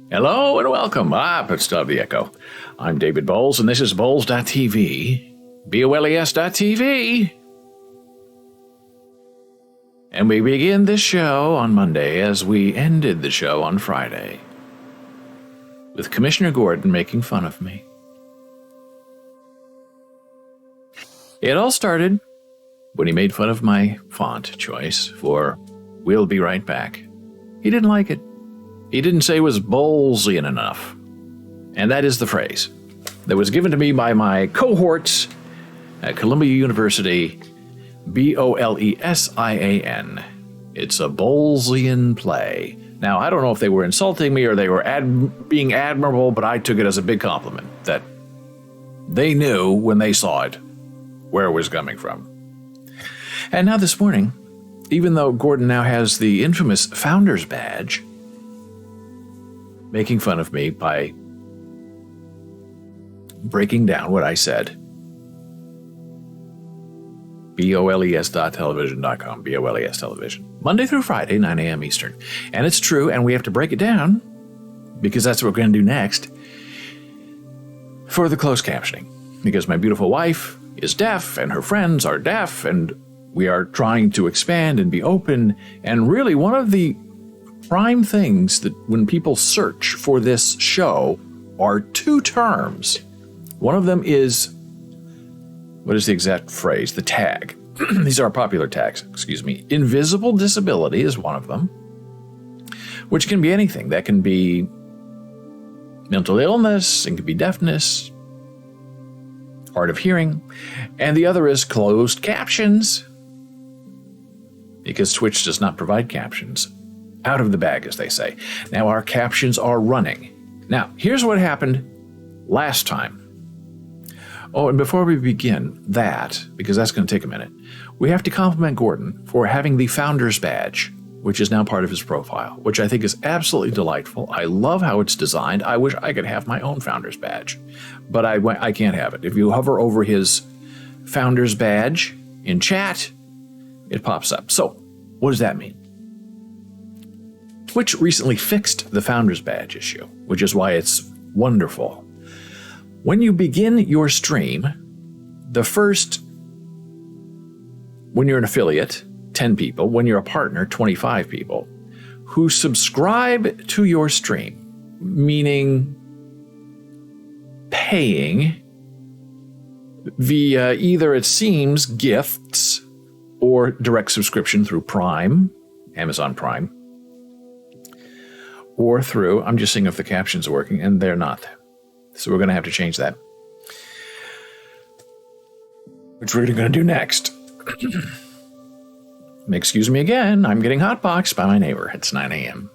Hello and welcome. But stop the echo. I'm David Bowles, and this is Bowles.tv, BOLES.tv. And we begin this show on Monday as we ended the show on Friday, with Commissioner Gordon making fun of me. It all started when he made fun of my font choice for "We'll be right back." He didn't like it. He didn't say it was Bowlesian enough. And that is the phrase that was given to me by my cohorts at Columbia University, Bolesan. It's a Bowlesian play. Now, I don't know if they were insulting me or they were being admirable, but I took it as a big compliment that they knew when they saw it where it was coming from. And now this morning, even though Gordon now has the infamous Founder's Badge, making fun of me by breaking down what I said. BOLES.television.com, BOLES television. Monday through Friday, 9 a.m. Eastern. And it's true, and we have to break it down, because that's what we're going to do next, for the closed captioning. Because my beautiful wife is deaf, and her friends are deaf, and we are trying to expand and be open. And really, one of the prime things that when people search for this show are two terms. One of them is, what is the exact phrase? The tag. These are popular tags, Invisible disability is one of them, which can be anything. That can be mental illness, it can be deafness, hard of hearing. And the other is closed captions, because Twitch does not provide captions. out of the bag, as they say. Now our captions are running. Now, here's what happened last time. Oh, and before we begin that, because that's going to take a minute, we have to compliment Gordon for having the Founders Badge, which is now part of his profile, which I think is absolutely delightful. I love how it's designed. I wish I could have my own Founders Badge, but I can't have it. If you hover over his Founders Badge in chat, it pops up. So, what does that mean? Twitch recently fixed the Founders Badge issue, which is why it's wonderful. When you begin your stream, when you're an affiliate, 10 people, when you're a partner, 25 people, who subscribe to your stream, meaning paying via either, it seems, gifts or direct subscription through Prime, Amazon Prime, or through, I'm just seeing if the captions are working, and they're not. So we're going to have to change that, which we're going to do next. Excuse me again, I'm getting hotboxed by my neighbor. It's 9 a.m.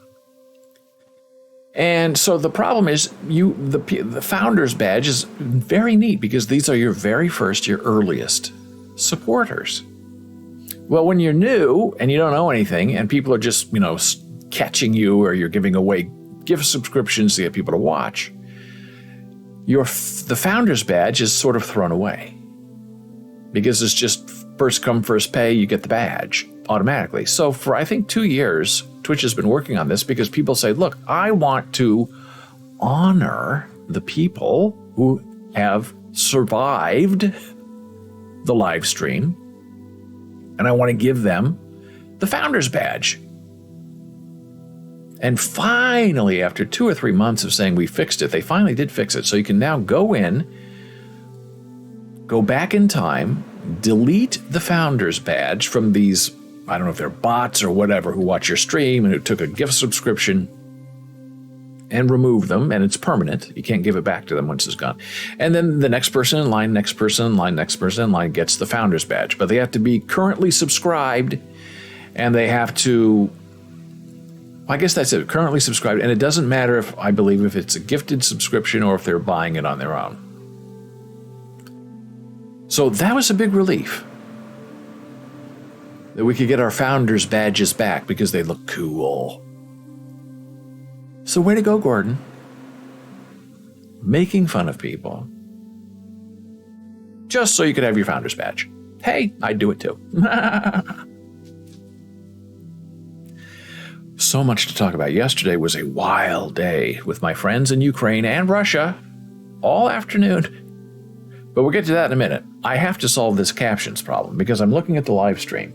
And so the problem is, the Founders Badge is very neat because these are your very first, your earliest supporters. Well, when you're new and you don't know anything and people are just, catching you, or you're giving away gift subscriptions to get people to watch, the Founders Badge is sort of thrown away because it's just first come, first pay, you get the badge automatically. So for, I think, 2 years, Twitch has been working on this because people say, look, I want to honor the people who have survived the live stream, and I want to give them the Founders Badge. And finally, after 2 or 3 months of saying we fixed it, they finally did fix it. So you can now go back in time, delete the Founders Badge from these, I don't know if they're bots or whatever, who watch your stream and who took a gift subscription, and remove them, and it's permanent. You can't give it back to them once it's gone. And then the next person in line, next person in line, next person in line gets the Founders Badge. But they have to be currently subscribed, and they have to, I guess that's it, currently subscribed. And it doesn't matter if it's a gifted subscription or if they're buying it on their own. So that was a big relief, that we could get our Founders Badges back because they look cool. So way to go, Gordon. Making fun of people just so you could have your Founders Badge. Hey, I'd do it too. So much to talk about. Yesterday was a wild day with my friends in Ukraine and Russia all afternoon. But we'll get to that in a minute. I have to solve this captions problem because I'm looking at the live stream.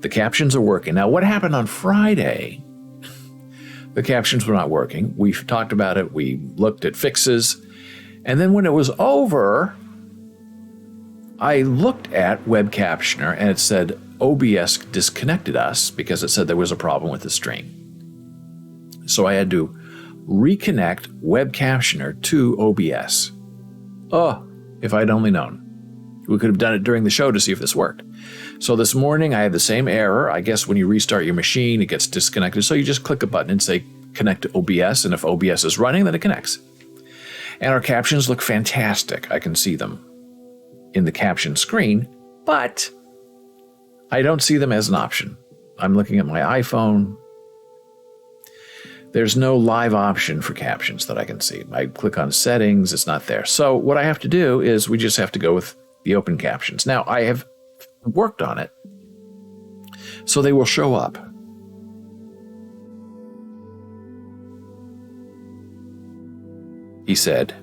The captions are working. Now, what happened on Friday? The captions were not working. We talked about it. We looked at fixes. And then when it was over, I looked at Web Captioner and it said OBS disconnected us because it said there was a problem with the stream. So I had to reconnect Web Captioner to OBS. Oh, if I'd only known. We could have done it during the show to see if this worked. So this morning I had the same error. I guess when you restart your machine, it gets disconnected. So you just click a button and say connect to OBS. And if OBS is running, then it connects. And our captions look fantastic. I can see them in the caption screen, but I don't see them as an option. I'm looking at my iPhone. There's no live option for captions that I can see. I click on settings, it's not there. So what I have to do is we just have to go with the open captions. Now, I have worked on it, so they will show up. He said,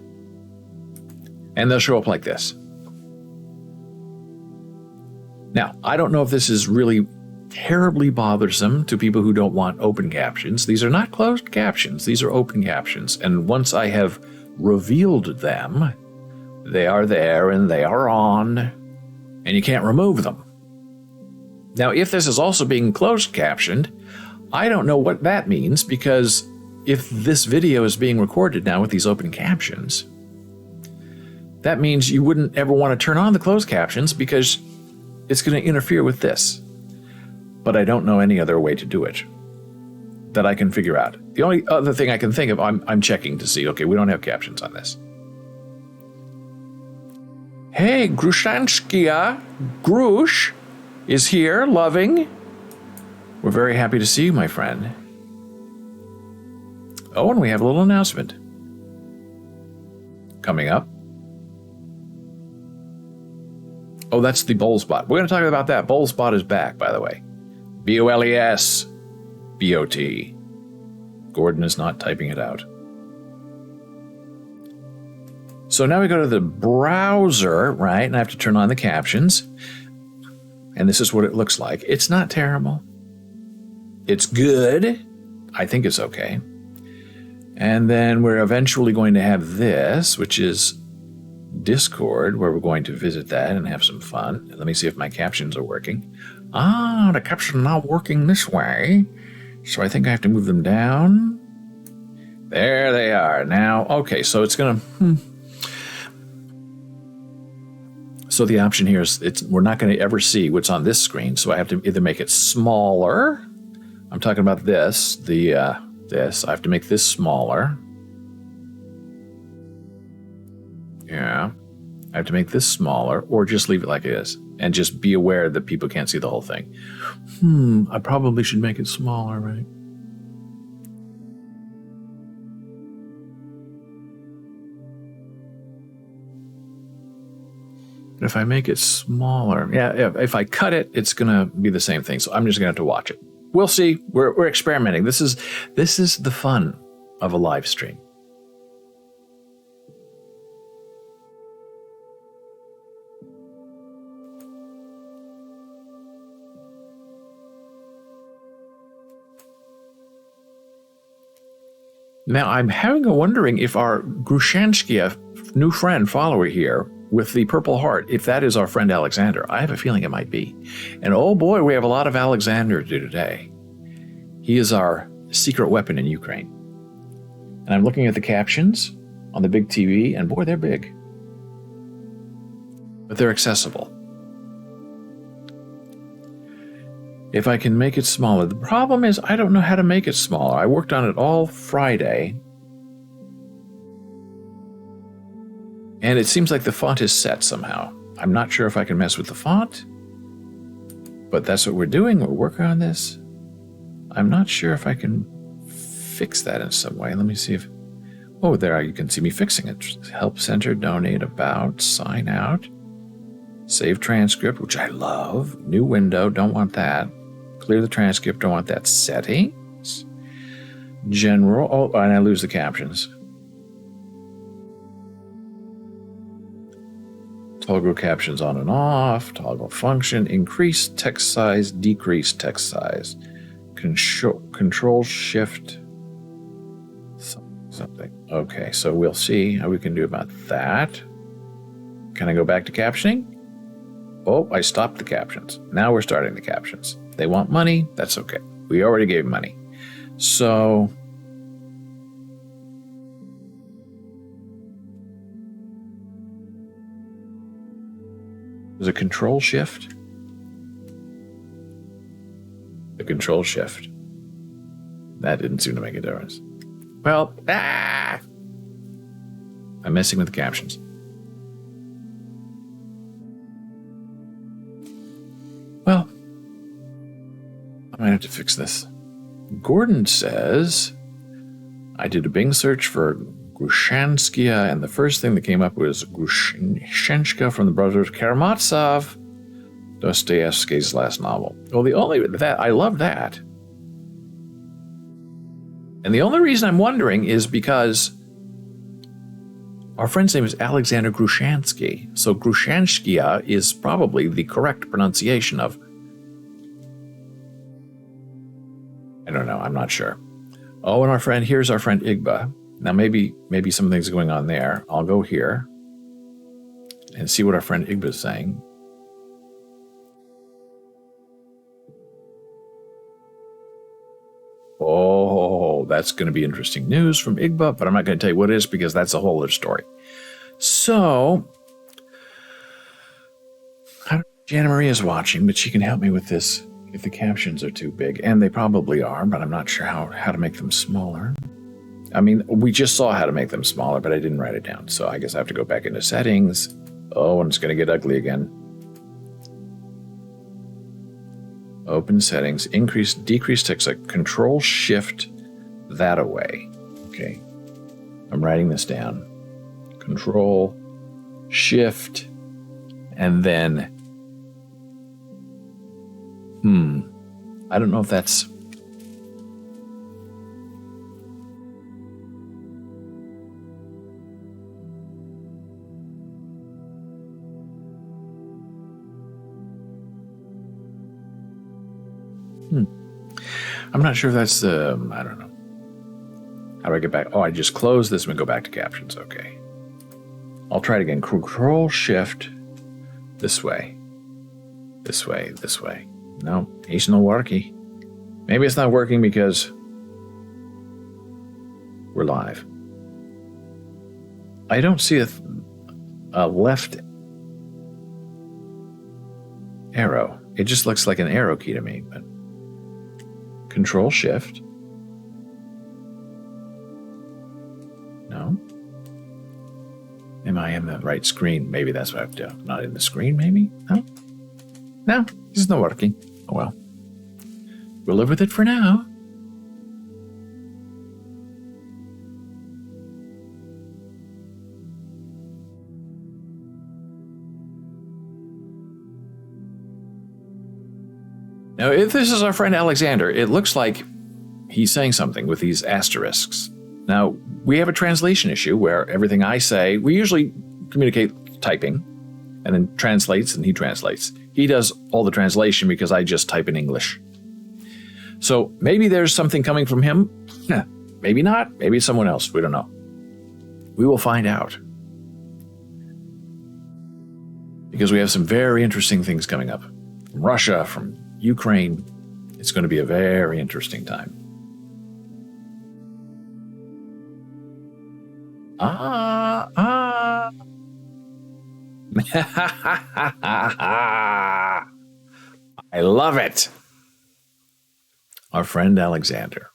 and they'll show up like this. Now, I don't know if this is really terribly bothersome to people who don't want open captions. These are not closed captions. These are open captions. And once I have revealed them, they are there and they are on, and you can't remove them. Now, if this is also being closed captioned, I don't know what that means, because if this video is being recorded now with these open captions, that means you wouldn't ever want to turn on the closed captions because it's going to interfere with this. But I don't know any other way to do it. that I can figure out. The only other thing I can think of, I'm checking to see, okay, we don't have captions on this. Hey, Grushanskia, Grush is here, loving. We're very happy to see you, my friend. Oh, and we have a little announcement coming up. Oh, that's the Bolespot. We're going to talk about that. Bolespot is back, by the way. BOLES. BOT. Gordon is not typing it out. So now we go to the browser, right? And I have to turn on the captions. And this is what it looks like. It's not terrible. It's good. I think it's okay. And then we're eventually going to have this, which is Discord, where we're going to visit that and have some fun. Let me see if my captions are working. Ah, the captions are not working this way. So I think I have to move them down. There they are. Now, okay, so it's going to... So the option here is we're not going to ever see what's on this screen, so I have to either make it smaller. I'm talking about this, this. I have to make this smaller. Yeah. I have to make this smaller, or just leave it like it is, and just be aware that people can't see the whole thing. I probably should make it smaller, right? If I make it smaller, yeah, if I cut it, it's going to be the same thing. So I'm just going to have to watch it. We'll see. We're experimenting. This is the fun of a live stream. Now I'm wondering if our Grushanskia new friend follower here with the purple heart, if that is our friend Alexander. I have a feeling it might be. And oh boy, we have a lot of Alexander to do today. He is our secret weapon in Ukraine. And I'm looking at the captions on the big TV, and boy, they're big. But they're accessible. If I can make it smaller. The problem is I don't know how to make it smaller. I worked on it all Friday. And it seems like the font is set somehow. I'm not sure if I can mess with the font, but that's what we're doing. We're working on this. I'm not sure if I can fix that in some way. Let me see if... Oh, there you can see me fixing it. Help center, donate, about, sign out, save transcript, which I love. New window, don't want that. Clear the transcript, don't want that. Settings. General, oh, and I lose the captions. Toggle captions on and off, toggle function, increase text size, decrease text size, control shift, something. Okay, so we'll see how we can do about that. Can I go back to captioning? Oh, I stopped the captions. Now we're starting the captions. They want money, that's okay. We already gave money. So... There's a control shift. The control shift. That didn't seem to make a difference. Well, I'm messing with the captions. Well, I might have to fix this. Gordon says, I did a Bing search for Grushanskia, and the first thing that came up was Grushenska from the Brothers Karamazov, Dostoevsky's last novel. Well, I love that. And the only reason I'm wondering is because our friend's name is Alexander Grushansky. So Grushanskia is probably the correct pronunciation of... I don't know, I'm not sure. Oh, and here's our friend Igba. Now, maybe something's going on there. I'll go here and see what our friend Igba is saying. Oh, that's going to be interesting news from Igba, but I'm not going to tell you what it is because that's a whole other story. So, I don't know if Jana Maria is watching, but she can help me with this if the captions are too big, and they probably are, but I'm not sure how to make them smaller. I mean, we just saw how to make them smaller, but I didn't write it down, so I guess I have to go back into settings. Oh, and it's going to get ugly again. Open settings, decrease text, like Control-Shift that away. Okay, I'm writing this down. Control-Shift, and then, I don't know if that's... I'm not sure if that's the... I don't know. How do I get back? Oh, I just close this and go back to captions. Okay. I'll try it again. Control-Shift this way. This way, this way. No, it's not working. Maybe it's not working because we're live. I don't see a left arrow. It just looks like an arrow key to me, but Control-Shift. No. Am I in the right screen? Maybe that's what I have to do. Not in the screen, maybe? No? No, it's not working. Oh well. We'll live with it for now. Now, if this is our friend Alexander, it looks like he's saying something with these asterisks. Now, we have a translation issue where everything I say, we usually communicate typing, and then translates, and he translates. He does all the translation because I just type in English. So maybe there's something coming from him. Maybe not. Maybe it's someone else. We don't know. We will find out. Because we have some very interesting things coming up. From Russia, from Ukraine. It's going to be a very interesting time. I love it. Our friend Alexander.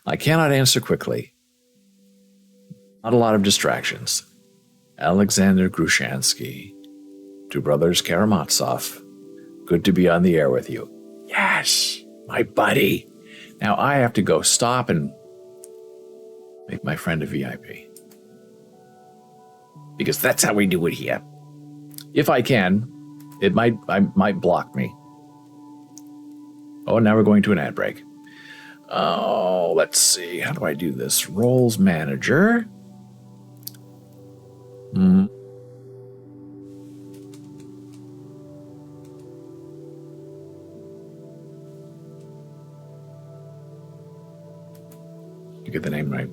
I cannot answer quickly. Not a lot of distractions. Alexander Grushansky. To Brothers Karamazov. Good to be on the air with you. Yes, my buddy. Now I have to go stop and make my friend a VIP. Because that's how we do it here. If I can, I might block me. Oh, now we're going to an ad break. Oh, let's see. How do I do this? Roles manager. You get the name right.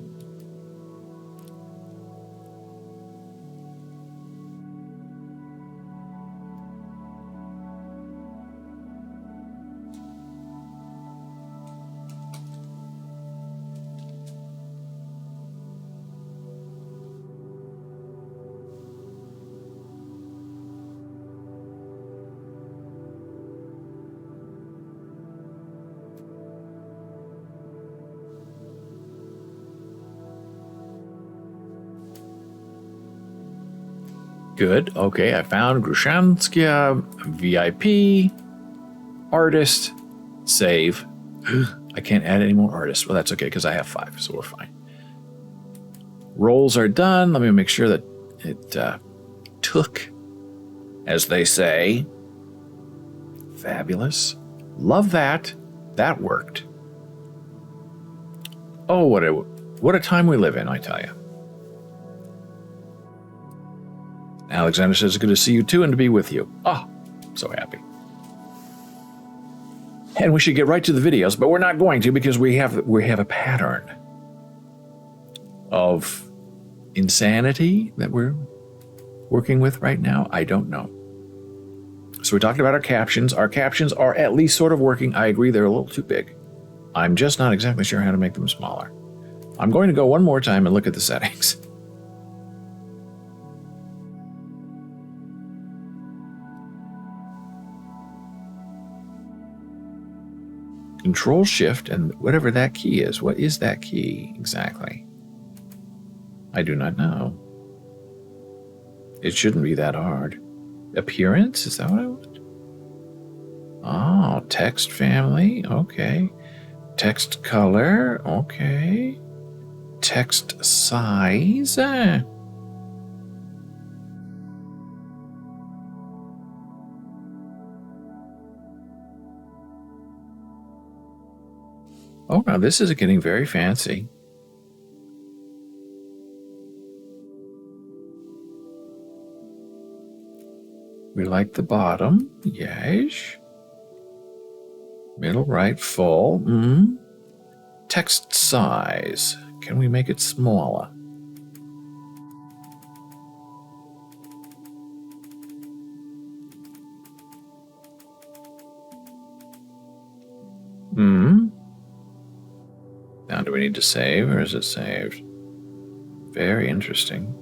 Good. Okay, I found Grushansky, VIP, artist, save. I can't add any more artists. Well, that's okay because I have 5, so we're fine. Roles are done. Let me make sure that it took, as they say. Fabulous. Love that. That worked. Oh, what a time we live in, I tell you. Alexander says, good to see you too and to be with you. Oh, so happy. And we should get right to the videos, but we're not going to because we have a pattern of insanity that we're working with right now. I don't know. So we talked about our captions. Our captions are at least sort of working. I agree they're a little too big. I'm just not exactly sure how to make them smaller. I'm going to go one more time and look at the settings. Control Shift and whatever that key is. What is that key exactly? I do not know. It shouldn't be that hard. Appearance? Is that what I want? Oh, text family. Okay. Text color. Okay. Text size. Oh, now this is getting very fancy. We like the bottom. Yes. Middle right, full. Text size. Can we make it smaller? Now, do we need to save, or is it saved? Very interesting.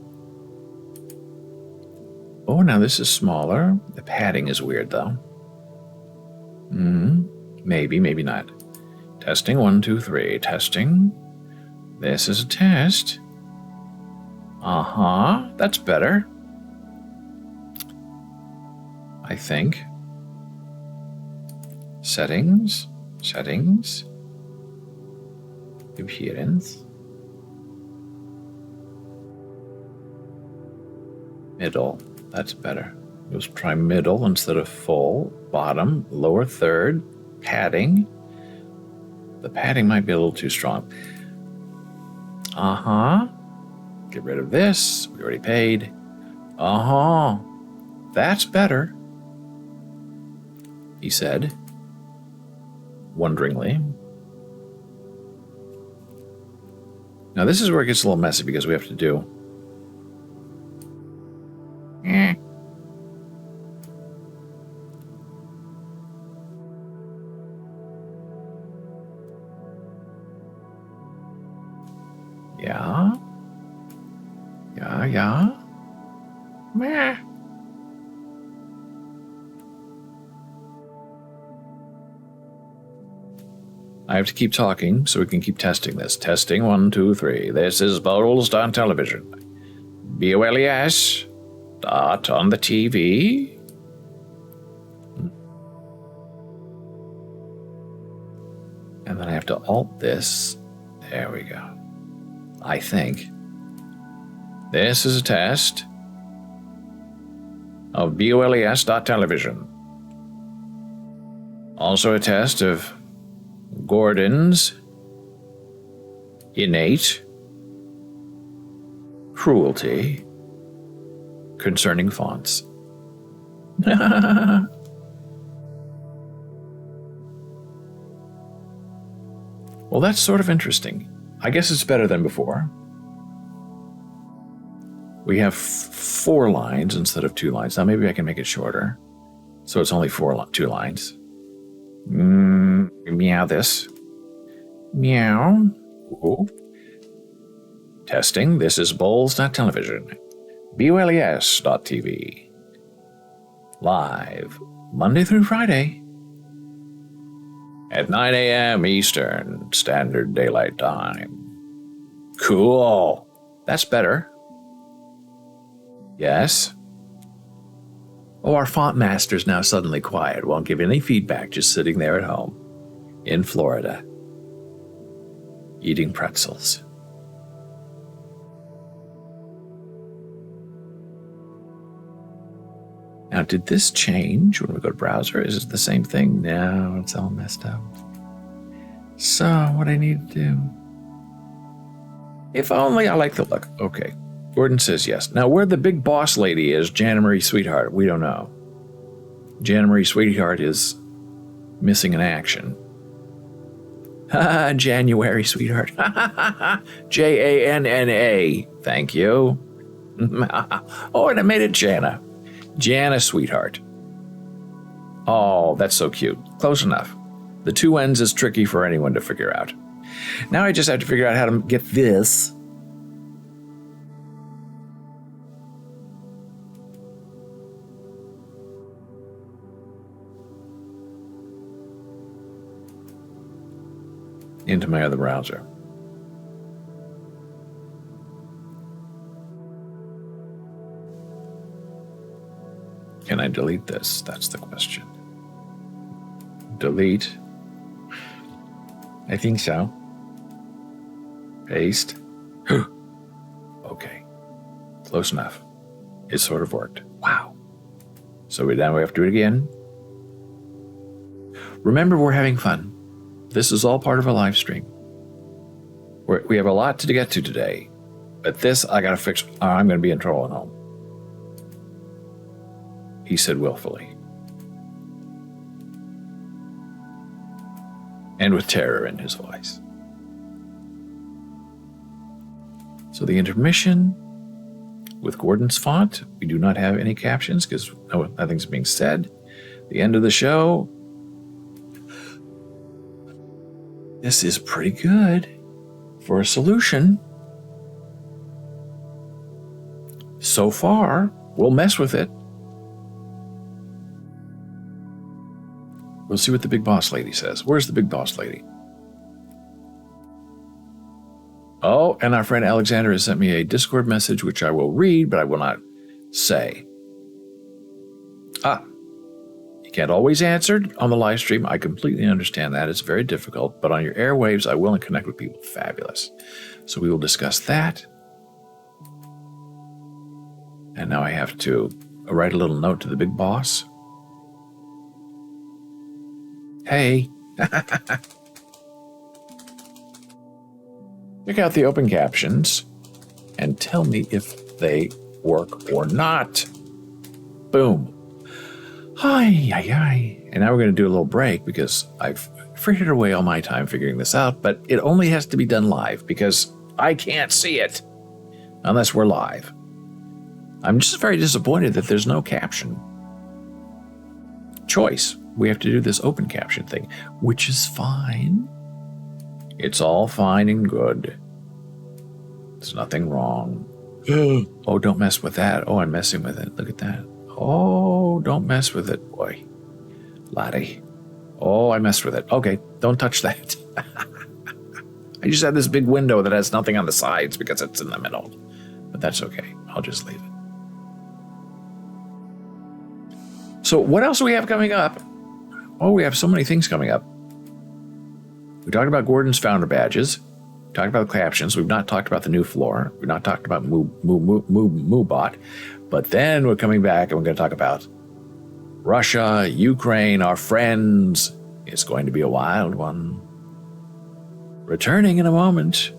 Oh, now this is smaller. The padding is weird, though. Maybe, maybe not. Testing, 1, 2, 3. Testing. This is a test. That's better. I think. Settings. Settings. Appearance. Middle. That's better. Let's try middle instead of full. Bottom. Lower third. Padding. The padding might be a little too strong. Get rid of this. We already paid. That's better, he said, wonderingly. Now this is where it gets a little messy because we have to do... Yeah. Meh. I have to keep talking so we can keep testing this. Testing, 1, 2, 3. This is Bowls.television. BOLES. Dot on the TV. And then I have to alt this. There we go. I think. This is a test of BOLES.television. Also a test of Gordon's innate cruelty concerning fonts. Well, that's sort of interesting. I guess it's better than before. We have 4 lines instead of 2 lines. Now maybe I can make it shorter. So it's only 2 lines. Meow this. Meow. Ooh. Testing. This is Bowls.television. BOLES.tv. Live. Monday through Friday. At 9 a.m. Eastern Standard Daylight Time. Cool. That's better. Yes. Oh, our font master's now suddenly quiet. Won't give any feedback, just sitting there at home. In Florida. Eating pretzels. Now, did this change when we go to browser? Is it the same thing? No, it's all messed up. So, what I need to do... If only I like the look. Okay. Gordon says yes. Now, where the big boss lady is, Jana Marie Sweetheart, we don't know. Jana Marie Sweetheart is missing in action. January Sweetheart. Janna. Thank you. Oh, and I made it Jana. Jana Sweetheart. Oh, that's so cute. Close enough. The 2 ends is tricky for anyone to figure out. Now I just have to figure out how to get this. into my other browser. Can I delete this? That's the question. Delete. I think so. Paste. Okay. Close enough. It sort of worked. Wow. So now we have to do it again. Remember, we're having fun. This is all part of a live stream. We have a lot to get to today. But this, I got to fix. I'm going to be in trouble at home. He said willfully. And with terror in his voice. So the intermission with Gordon's font. We do not have any captions because nothing's being said. The end of the show. This is pretty good for a solution. So far, we'll mess with it. We'll see what the big boss lady says. Where's the big boss lady? Oh, and our friend Alexander has sent me a Discord message, which I will read, but I will not say. You can't always answer on the live stream. I completely understand that. It's very difficult, but on your airwaves, I will connect with people. Fabulous. So we will discuss that. And now I have to write a little note to the big boss. Hey. Check out the open captions and tell me if they work or not. Boom. Hi. And now we're going to do a little break because I've frittered away all my time figuring this out, but it only has to be done live because I can't see it unless we're live. I'm just very disappointed that there's no caption choice. We have to do this open caption thing, which is fine. It's all fine and good. There's nothing wrong. Oh, don't mess with that. Oh, I'm messing with it. Look at that. Oh, don't mess with it, boy. Laddie. Oh, I messed with it. Okay, don't touch that. I just had this big window that has nothing on the sides because it's in the middle. But that's okay. I'll just leave it. So what else do we have coming up? Oh, we have so many things coming up. We talked about Gordon's founder badges. We talked about the captions. We've not talked about the new floor. We've not talked about MooBot. But then we're coming back and we're going to talk about Russia, Ukraine, our friends. It's going to be a wild one. Returning in a moment.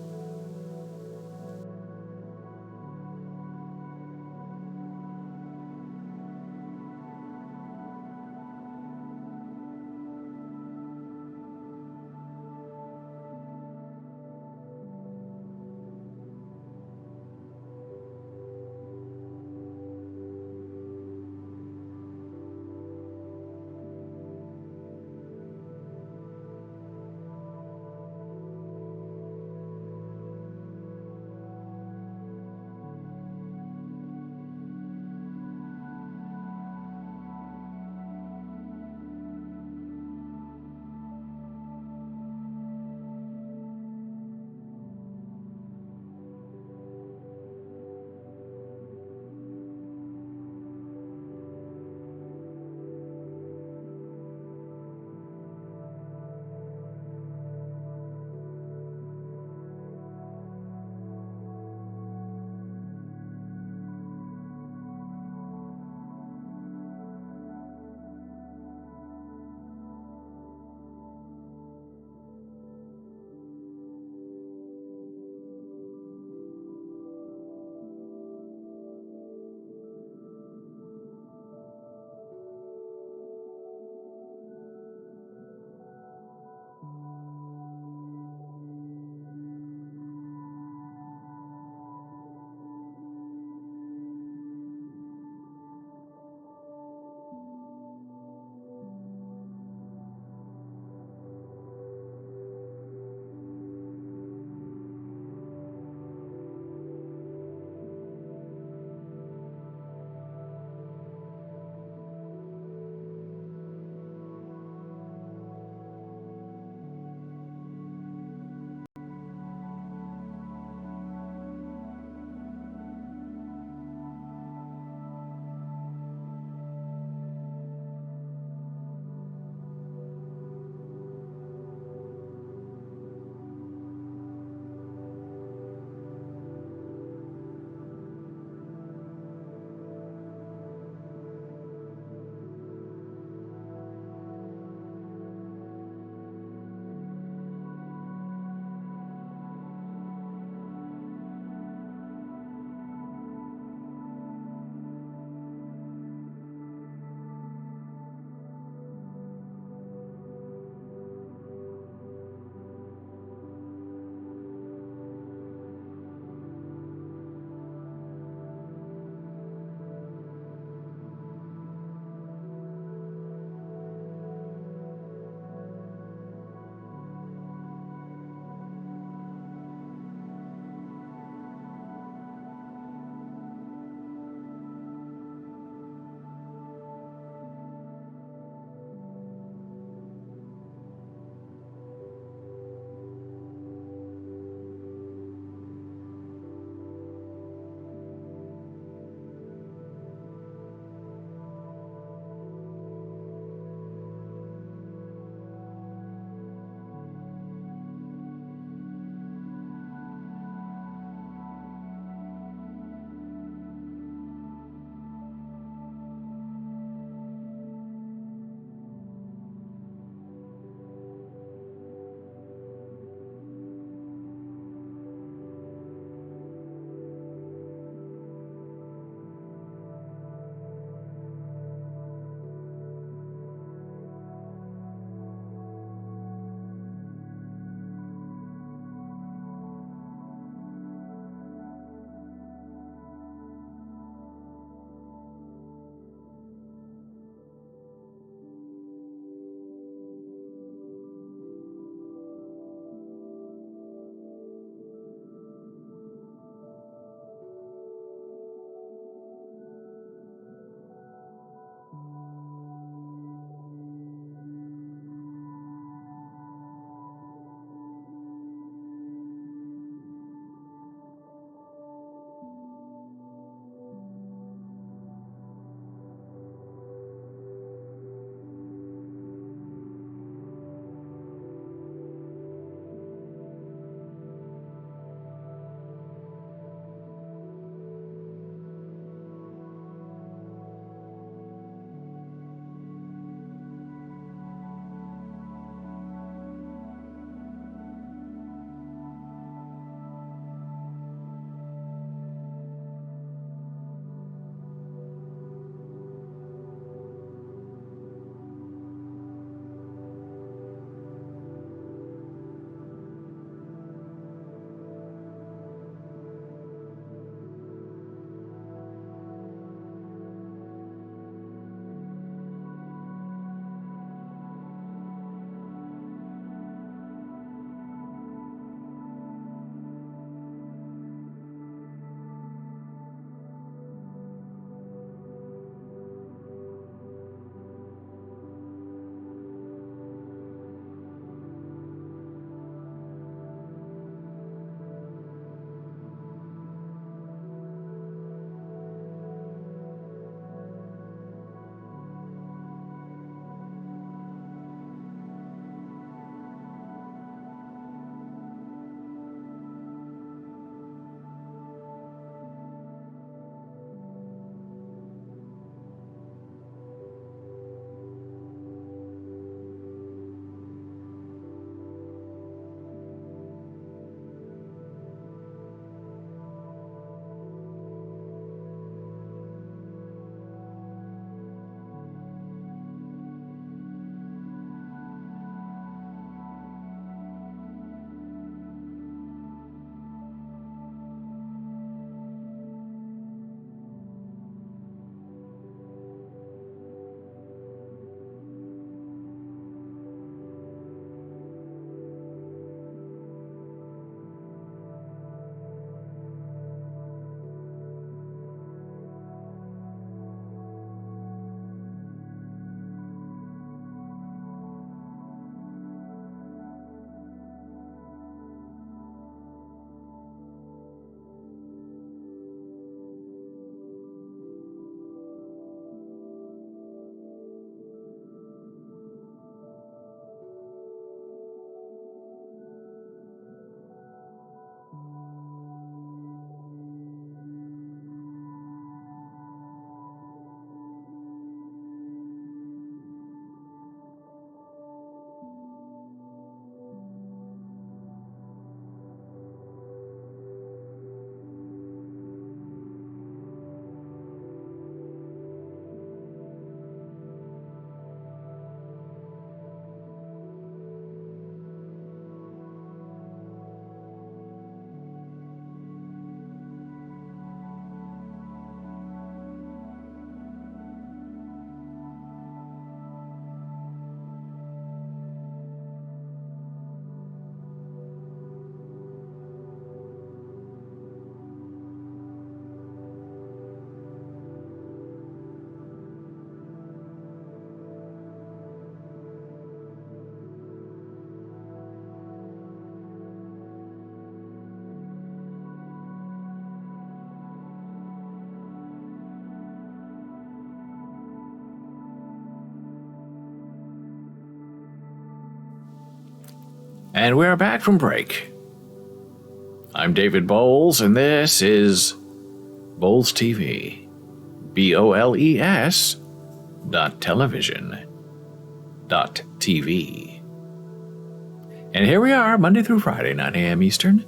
And we're back from break. I'm David Bowles, and this is Bowles TV. BOLES .television .tv. And here we are, Monday through Friday, 9 a.m. Eastern,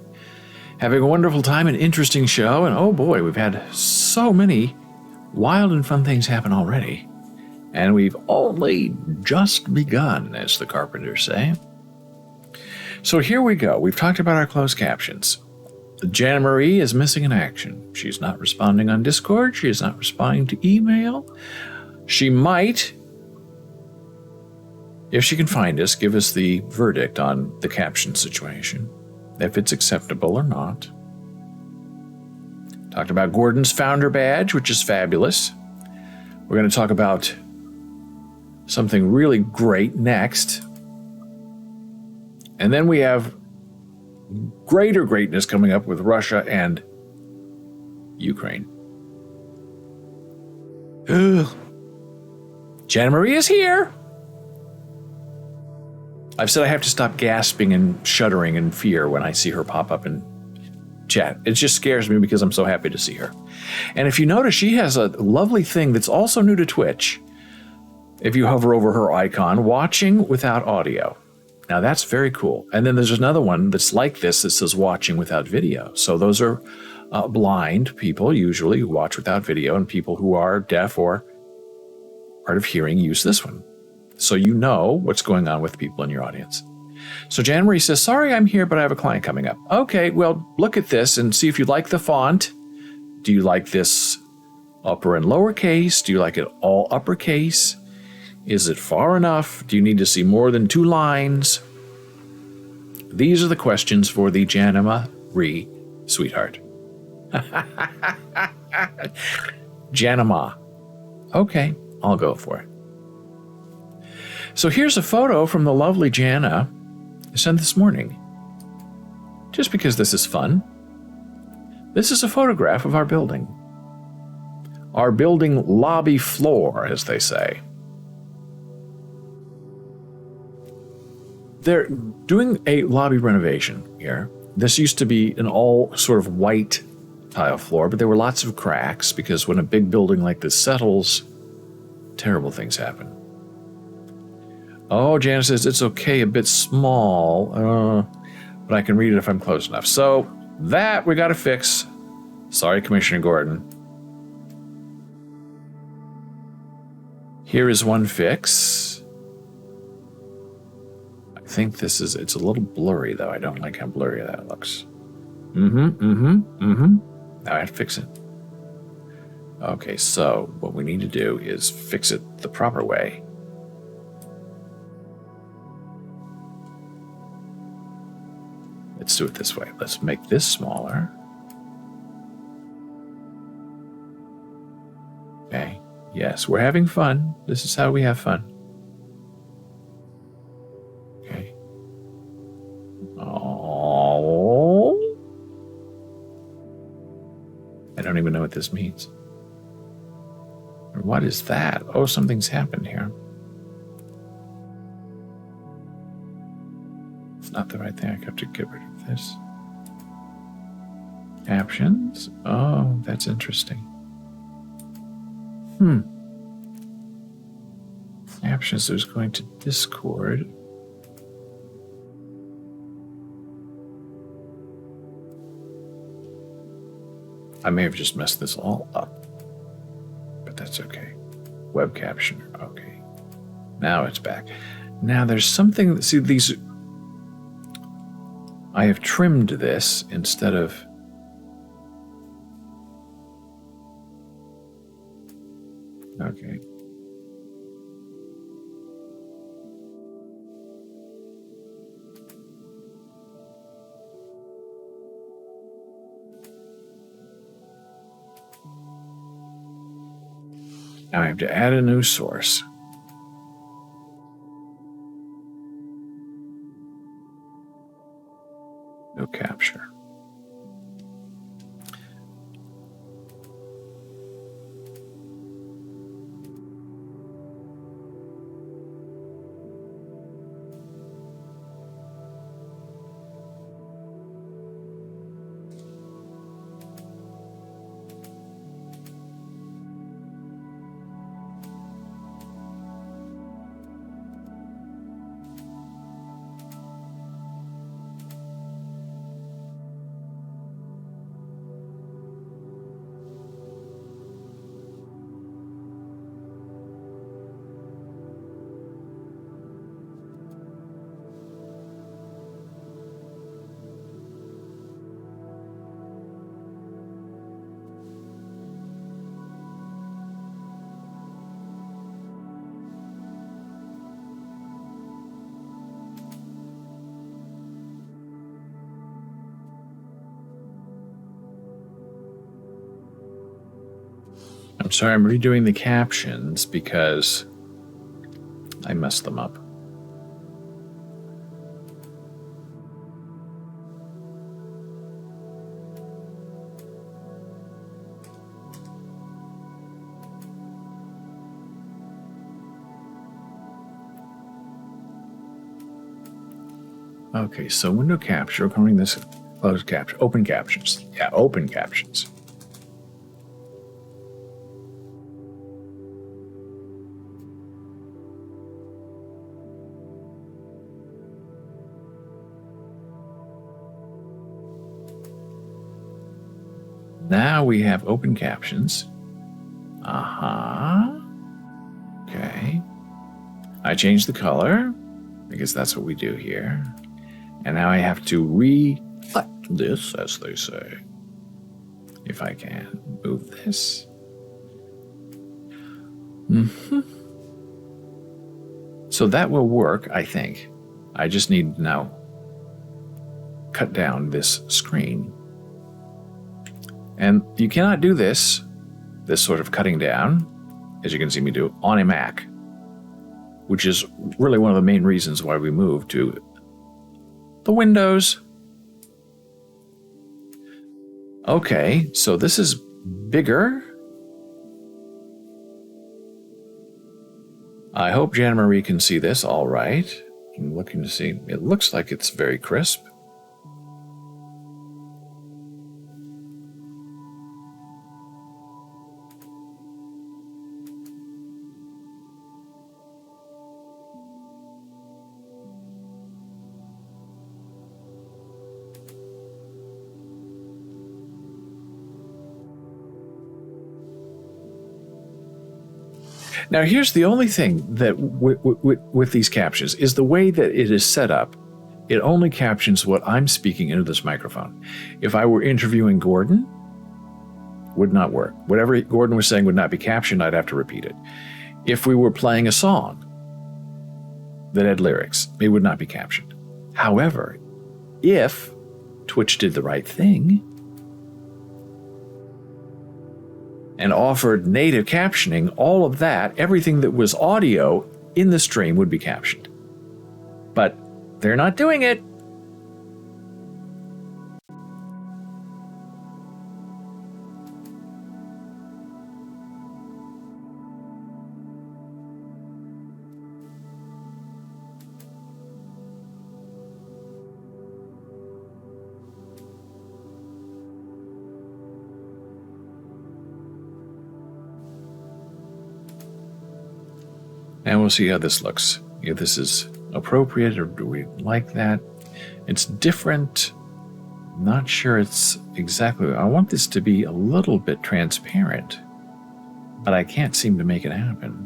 having a wonderful time, an interesting show, and oh boy, we've had so many wild and fun things happen already. And we've only just begun, as the carpenters say. So here we go. We've talked about our closed captions. Jana Marie is missing in action. She's not responding on Discord. She is not responding to email. She might, if she can find us, give us the verdict on the caption situation, if it's acceptable or not. Talked about Gordon's founder badge, which is fabulous. We're going to talk about something really great next. And then we have greater greatness coming up with Russia and Ukraine. Ugh. Jana Marie is here. I've said I have to stop gasping and shuddering in fear when I see her pop up in chat. It just scares me because I'm so happy to see her. And if you notice, she has a lovely thing that's also new to Twitch. If you hover over her icon, watching without audio. Now that's very cool. And then there's another one that's like this that says watching without video. So those are blind people usually who watch without video, and people who are deaf or hard of hearing use this one. So you know what's going on with people in your audience. So Jana Marie says, sorry I'm here, but I have a client coming up. Okay, well, look at this and see if you like the font. Do you like this upper and lowercase? Do you like it all uppercase? Is it far enough? Do you need to see more than 2 lines? These are the questions for the Jana Marie sweetheart. Jana Ma. Okay, I'll go for it. So here's a photo from the lovely Jana I sent this morning. Just because this is fun. This is a photograph of our building. Our building lobby floor, as they say. They're doing a lobby renovation here. This used to be an all sort of white tile floor, but there were lots of cracks because when a big building like this settles, terrible things happen. Oh, Jana says it's okay, a bit small, but I can read it if I'm close enough. So that we got to fix. Sorry, Commissioner Gordon. Here is one fix. I think it's a little blurry, though. I don't like how blurry that looks. Now I have to fix it. Okay, so what we need to do is fix it the proper way. Let's do it this way. Let's make this smaller. Okay. Yes, we're having fun. This is how we have fun. Okay. Oh. I don't even know what this means. What is that? Oh, something's happened here. It's not the right thing. I have to get rid of this. Captions? Oh, that's interesting. Captions is going to Discord. I may have just messed this all up, but that's okay. Web captioner, okay. Now it's back. Now there's something, see these, I have trimmed this instead of, okay. Now I have to add a new source. No capture. I'm sorry, I'm redoing the captions because I messed them up. Okay, so window capture, calling this closed caption, open captions. Yeah, open captions. Now we have open captions. Okay. I changed the color because that's what we do here. And now I have to reflect this, as they say. If I can move this. So that will work, I think. I just need to now cut down this screen. And you cannot do this sort of cutting down, as you can see me do, on a Mac, which is really one of the main reasons why we moved to the Windows. Okay, so this is bigger. I hope Jan Marie can see this all right. I'm looking to see. It looks like it's very crisp. Now, here's the only thing that with these captions is the way that it is set up. It only captions what I'm speaking into this microphone. If I were interviewing Gordon, would not work. Whatever Gordon was saying would not be captioned. I'd have to repeat it. If we were playing a song that had lyrics, it would not be captioned. However, if Twitch did the right thing and offered native captioning, all of that, everything that was audio in the stream would be captioned. But they're not doing it. And we'll see how this looks. If this is appropriate or do we like that? It's different. Not sure it's exactly. I want this to be a little bit transparent, but I can't seem to make it happen.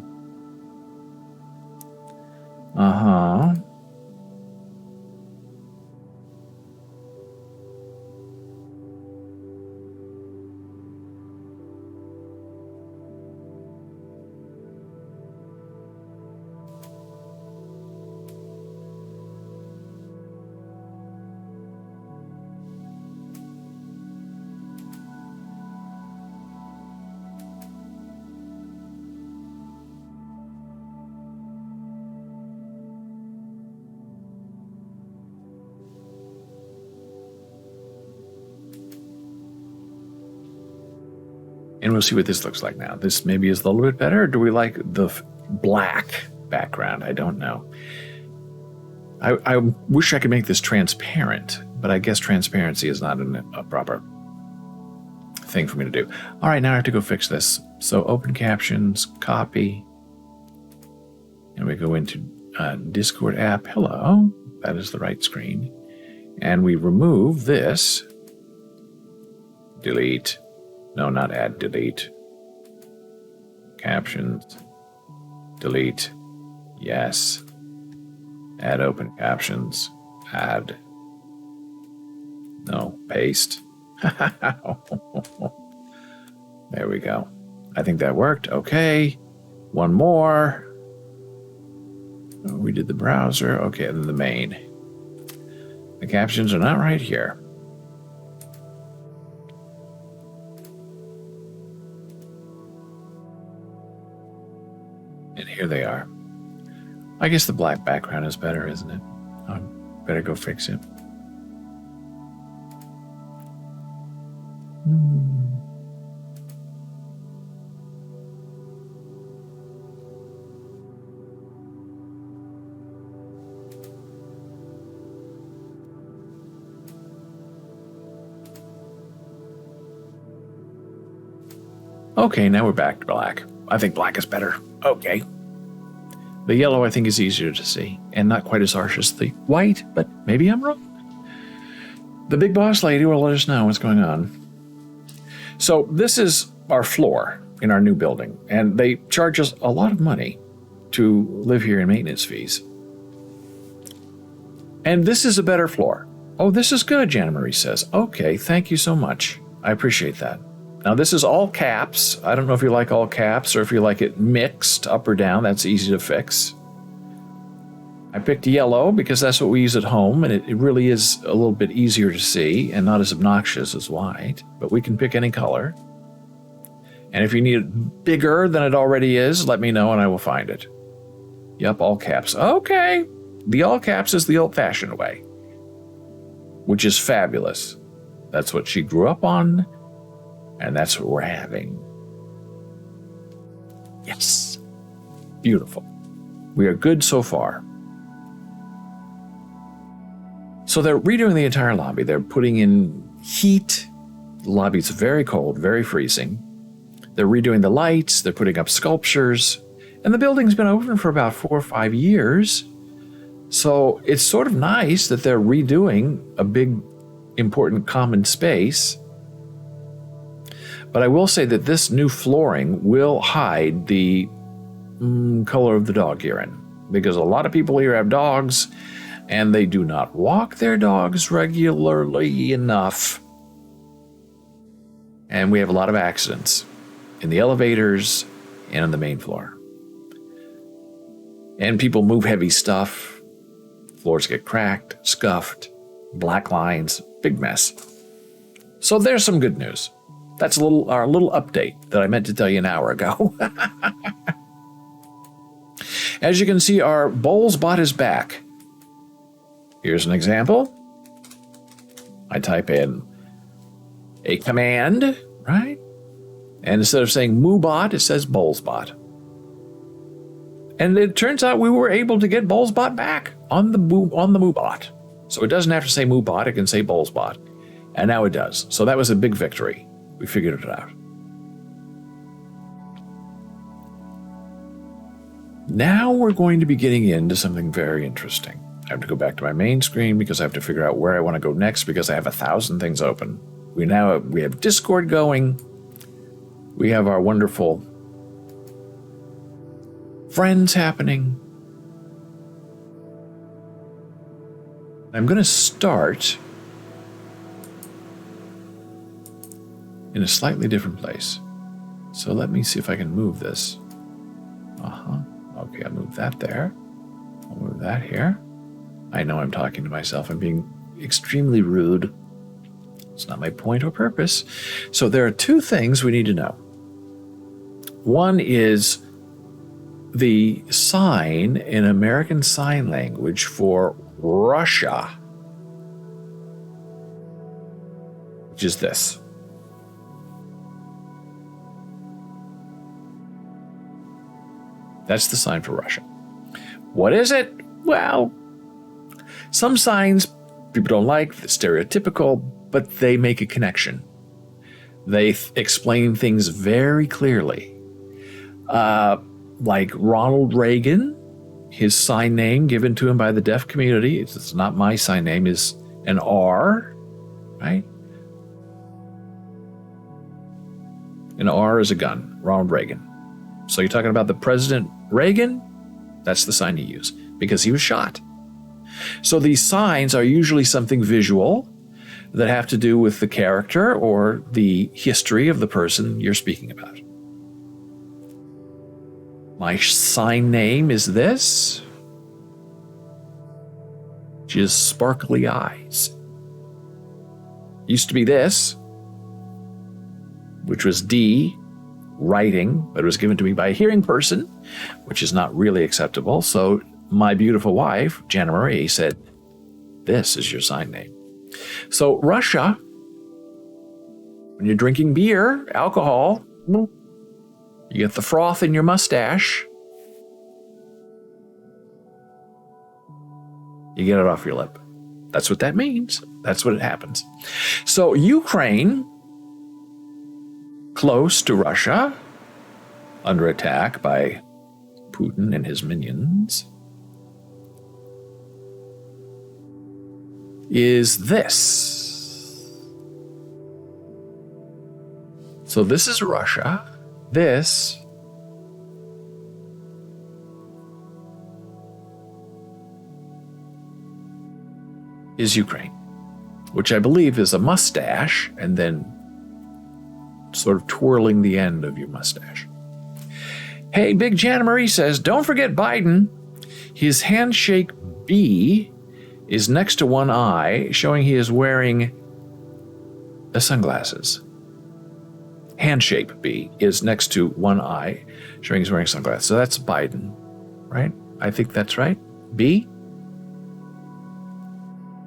And we'll see what this looks like now. This maybe is a little bit better, or do we like the black background? I don't know. I wish I could make this transparent, but I guess transparency is not a proper thing for me to do. All right, now I have to go fix this. So open captions, copy, and we go into Discord app. Hello, that is the right screen. And we remove this. Delete. No, not add, delete. Captions. Delete. Yes. Add open captions. Add. No, paste. There we go. I think that worked. Okay. One more. Oh, we did the browser. Okay, and then the main. The captions are not right here. Here they are. I guess the black background is better, isn't it? I better go fix it. Okay, now we're back to black. I think black is better. Okay. The yellow, I think, is easier to see and not quite as harsh as the white, but maybe I'm wrong. The big boss lady will let us know what's going on. So this is our floor in our new building, and they charge us a lot of money to live here in maintenance fees. And this is a better floor. Oh, this is good, Jana Marie says. Okay, thank you so much. I appreciate that. Now, this is all caps. I don't know if you like all caps or if you like it mixed up or down. That's easy to fix. I picked yellow because that's what we use at home, and it really is a little bit easier to see and not as obnoxious as white, but we can pick any color. And if you need it bigger than it already is, let me know and I will find it. Yep, all caps. Okay. The all caps is the old-fashioned way, which is fabulous. That's what she grew up on. And that's what we're having. Yes. Beautiful. We are good so far. So they're redoing the entire lobby. They're putting in heat. The lobby's very cold, very freezing. They're redoing the lights. They're putting up sculptures. And the building's been open for about 4 or 5 years. So it's sort of nice that they're redoing a big, important common space. But I will say that this new flooring will hide the color of the dog urine, because a lot of people here have dogs and they do not walk their dogs regularly enough. And we have a lot of accidents in the elevators and on the main floor. And people move heavy stuff. Floors get cracked, scuffed, black lines, big mess. So there's some good news. That's our little update that I meant to tell you an hour ago. As you can see, our Bowls bot is back. Here's an example. I type in a command, right? And instead of saying MooBot, it says BowlsBot. And it turns out we were able to get BowlsBot back on the MooBot. So it doesn't have to say MooBot, it can say BowlsBot. And now it does. So that was a big victory. We figured it out. Now we're going to be getting into something very interesting. I have to go back to my main screen because I have to figure out where I want to go next because I have 1,000 things open. We have Discord going. We have our wonderful friends happening. I'm going to start in a slightly different place. So let me see if I can move this. Okay, I'll move that there. I'll move that here. I know I'm talking to myself. I'm being extremely rude. It's not my point or purpose. So there are 2 things we need to know. One is the sign in American Sign Language for Russia, which is this. That's the sign for Russia. What is it? Well, some signs people don't like, they're stereotypical, but they make a connection. They explain things very clearly. Like Ronald Reagan, his sign name given to him by the deaf community, it's not my sign name, is an R, right? An R is a gun, Ronald Reagan. So you're talking about the President Reagan? That's the sign you use, because he was shot. So these signs are usually something visual that have to do with the character or the history of the person you're speaking about. My sign name is this, which is sparkly eyes. Used to be this, which was D, writing, but it was given to me by a hearing person, which is not really acceptable. So my beautiful wife, Jana Marie, said, this is your sign name. So Russia, when you're drinking beer, alcohol, you get the froth in your mustache. You get it off your lip. That's what that means. That's what it happens. So Ukraine, close to Russia, under attack by Putin and his minions, is this. So this is Russia. This is Ukraine, which I believe is a mustache and then sort of twirling the end of your mustache. Hey, Big Jana Marie says, don't forget Biden. His handshake B is next to one eye, showing he is wearing the sunglasses. Handshake B is next to one eye, showing he's wearing sunglasses. So that's Biden, right? I think that's right. B,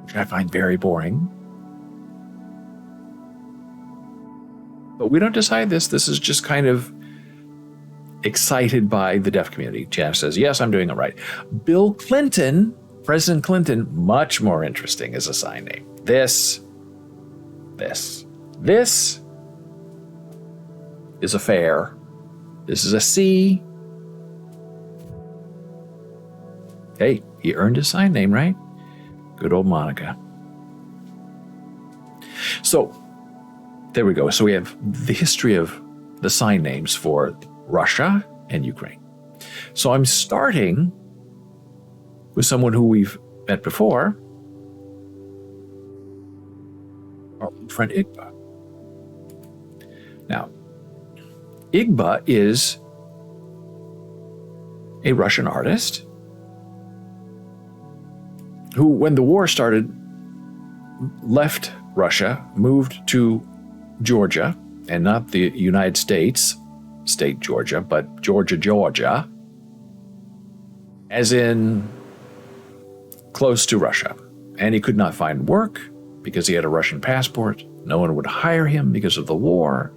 which I find very boring. But we don't decide this. This is just kind of excited by the deaf community. Jana says, yes, I'm doing it right. Bill Clinton, President Clinton, much more interesting as a sign name. This is a fair. This is a C. Hey, he earned his sign name, right? Good old Monica. So there we go. So we have the history of the sign names for Russia and Ukraine. So I'm starting with someone who we've met before, our old friend Igba. Now, Igba is a Russian artist who, when the war started, left Russia, moved to Georgia, and not the United States, state Georgia, but Georgia, as in close to Russia. And he could not find work because he had a Russian passport. No one would hire him because of the war.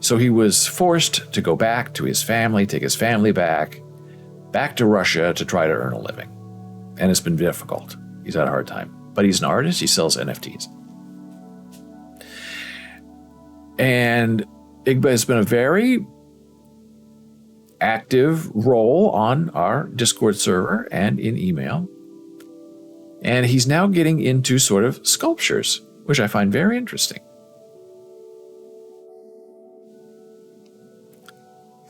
So he was forced to go back to his family, take his family back to Russia to try to earn a living. And it's been difficult. He's had a hard time. But he's an artist. He sells NFTs. And Igba has been a very active role on our Discord server and in email. And he's now getting into sort of sculptures, which I find very interesting.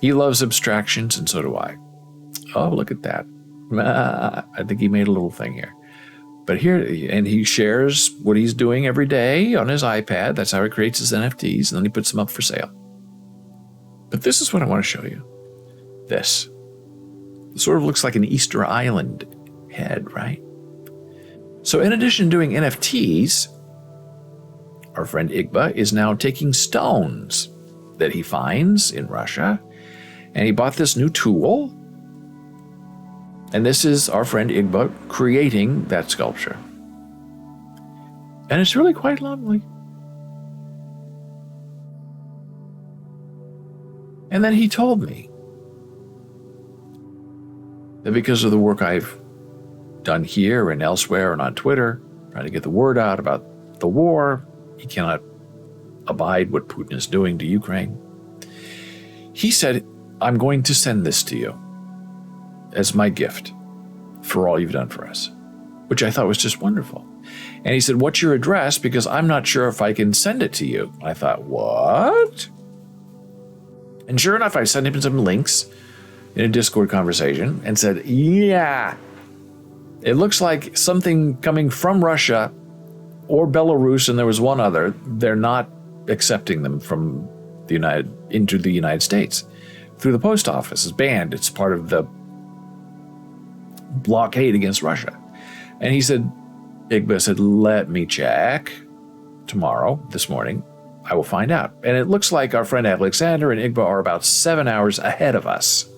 He loves abstractions, and so do I. Oh, look at that. I think he made a little thing here. But here, and he shares what he's doing every day on his iPad. That's how he creates his NFTs, and then he puts them up for sale. But this is what I want to show you. This. It sort of looks like an Easter Island head, right? So in addition to doing NFTs, our friend Igba is now taking stones that he finds in Russia, and he bought this new tool. And this is our friend Igba creating that sculpture. And it's really quite lovely. And then he told me that because of the work I've done here and elsewhere and on Twitter, trying to get the word out about the war, he cannot abide what Putin is doing to Ukraine. He said, I'm going to send this to you as my gift for all you've done for us, which I thought was just wonderful. And he said, what's your address? Because I'm not sure if I can send it to you. I thought, what? And sure enough, I sent him some links in a Discord conversation and said, yeah, it looks like something coming from Russia or Belarus, and there was one other. They're not accepting them from into the United States through the post office. It's banned. It's part of the blockade against Russia. And he said, Igba said, let me check tomorrow, this morning. I will find out. And it looks like our friend Alexander and Igbo are about 7 hours ahead of us.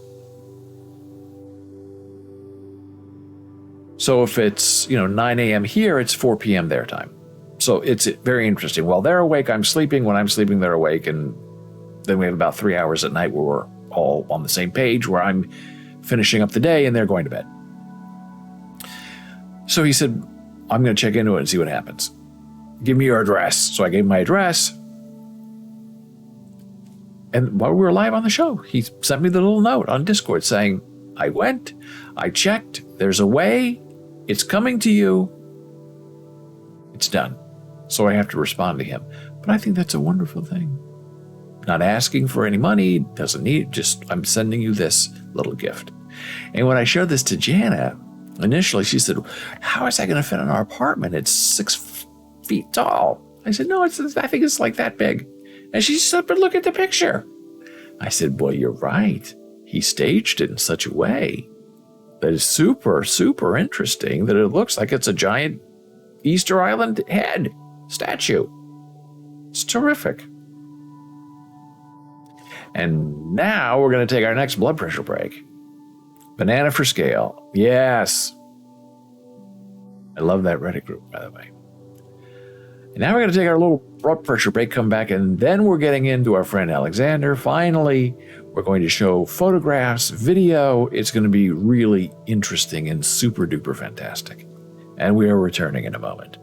So if it's, 9 a.m. here, it's 4 p.m. their time. So it's very interesting. While they're awake, I'm sleeping. When I'm sleeping, they're awake. And then we have about 3 hours at night where we're all on the same page, where I'm finishing up the day and they're going to bed. So he said, I'm going to check into it and see what happens. Give me your address. So I gave him my address. And while we were live on the show, he sent me the little note on Discord saying, I went, I checked, there's a way, it's coming to you, it's done. So I have to respond to him. But I think that's a wonderful thing. Not asking for any money, doesn't need, just I'm sending you this little gift. And when I showed this to Jana, initially she said, how is that going to fit in our apartment? It's 6 feet tall. I said, no, I think it's like that big. And she said, but look at the picture. I said, well, you're right. He staged it in such a way that is super, super interesting that it looks like it's a giant Easter Island head statue. It's terrific. And now we're going to take our next blood pressure break. Banana for Scale. Yes. I love that Reddit group, by the way. And now we're going to take our little blood pressure break, come back, and then we're getting into our friend Alexander. Finally, we're going to show photographs, video. It's going to be really interesting and super duper fantastic. And we are returning in a moment.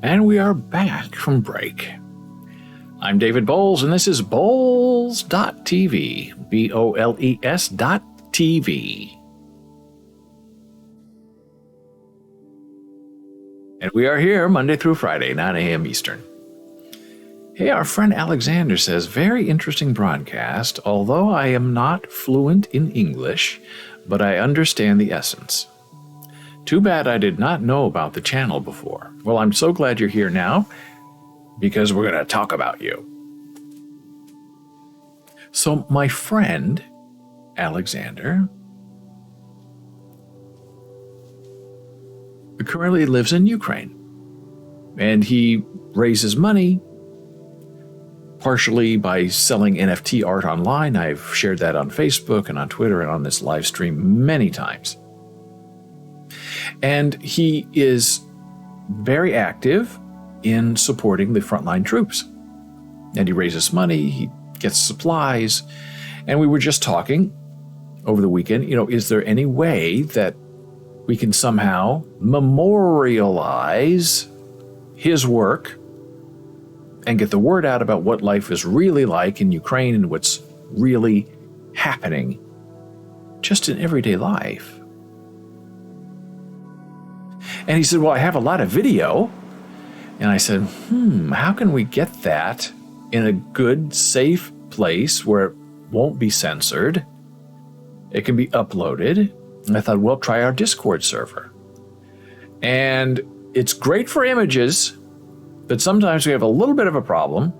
And we are back from break. I'm David Bowles, and this is Bowles.tv. BOLES.tv. And we are here Monday through Friday, 9 a.m. Eastern. Hey, our friend Alexander says, very interesting broadcast, although I am not fluent in English, but I understand the essence. Too bad I did not know about the channel before. Well, I'm so glad you're here now, because we're going to talk about you. So my friend, Alexander, currently lives in Ukraine, and he raises money partially by selling NFT art online. I've shared that on Facebook and on Twitter and on this live stream many times. And he is very active in supporting the frontline troops. And he raises money, he gets supplies, and we were just talking over the weekend, is there any way that we can somehow memorialize his work and get the word out about what life is really like in Ukraine and what's really happening just in everyday life? And he said, well, I have a lot of video. And I said, how can we get that in a good, safe place where it won't be censored? It can be uploaded. And I thought, well, try our Discord server. And it's great for images, but sometimes we have a little bit of a problem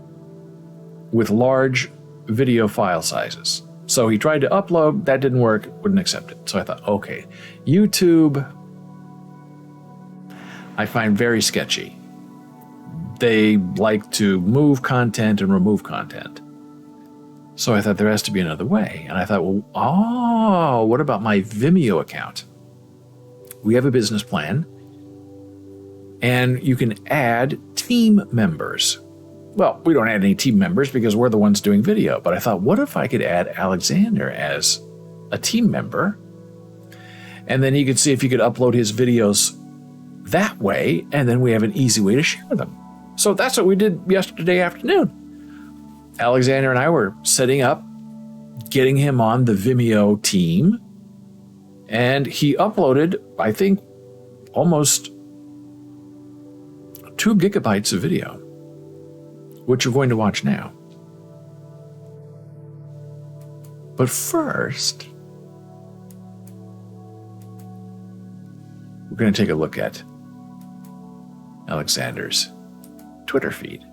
with large video file sizes. So he tried to upload, that didn't work, wouldn't accept it. So I thought, okay, YouTube, I find very sketchy. They like to move content and remove content. So I thought there has to be another way. And I thought, what about my Vimeo account? We have a business plan, and you can add team members. Well, we don't add any team members because we're the ones doing video. But I thought, what if I could add Alexander as a team member? And then he could see if he could upload his videos that way, and then we have an easy way to share them. So that's what we did yesterday afternoon. Alexander and I were setting up, getting him on the Vimeo team, and he uploaded, I think, almost 2 gigabytes of video, which you're going to watch now. But first, we're going to take a look at Alexander's Twitter feed.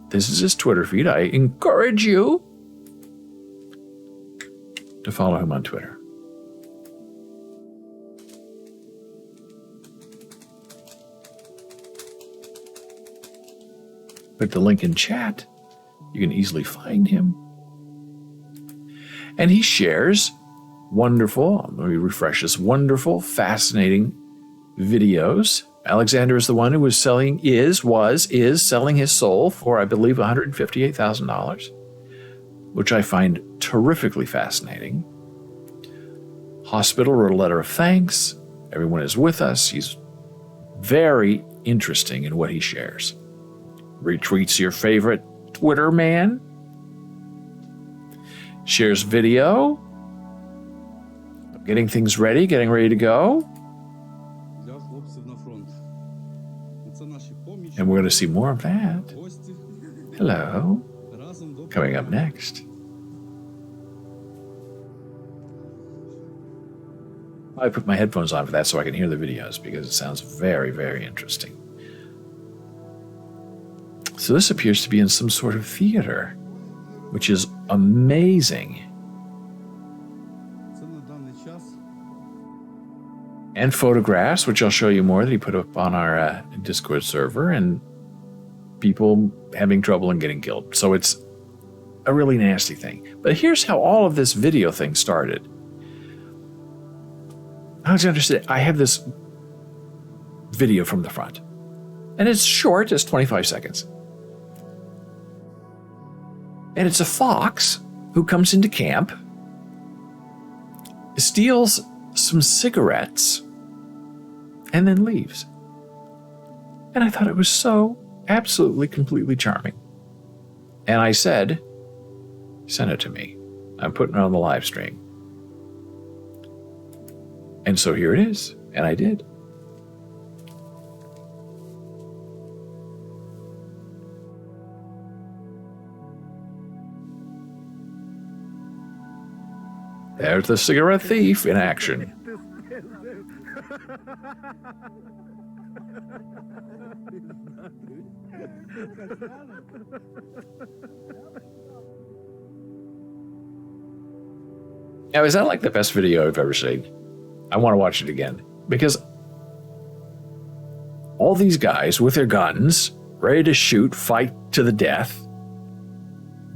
This is his Twitter feed. I encourage you to follow him on Twitter. Put the link in chat. You can easily find him. And he shares wonderful, let me refresh this, wonderful, fascinating videos. Alexander is the one who was selling his soul for, I believe, $158,000, which I find terrifically fascinating. Hospital wrote a letter of thanks. Everyone is with us. He's very interesting in what he shares. Retweets your favorite Twitter man. Shares video. Getting things ready, getting ready to go. And we're going to see more of that. Hello. Coming up next. I put my headphones on for that so I can hear the videos because it sounds very, very interesting. So this appears to be in some sort of theater, which is amazing. And photographs, which I'll show you more, that he put up on our Discord server, and people having trouble and getting killed. So it's a really nasty thing. But here's how all of this video thing started. Alexander said, I have this video from the front. And it's short, it's 25 seconds. And it's a fox who comes into camp, steals some cigarettes, and then leaves. And I thought it was so absolutely, completely charming. And I said, send it to me. I'm putting it on the live stream. And so here it is. And I did. There's the cigarette thief in action. Now, is that like the best video I've ever seen? I want to watch it again. Because all these guys with their guns, ready to shoot, fight to the death,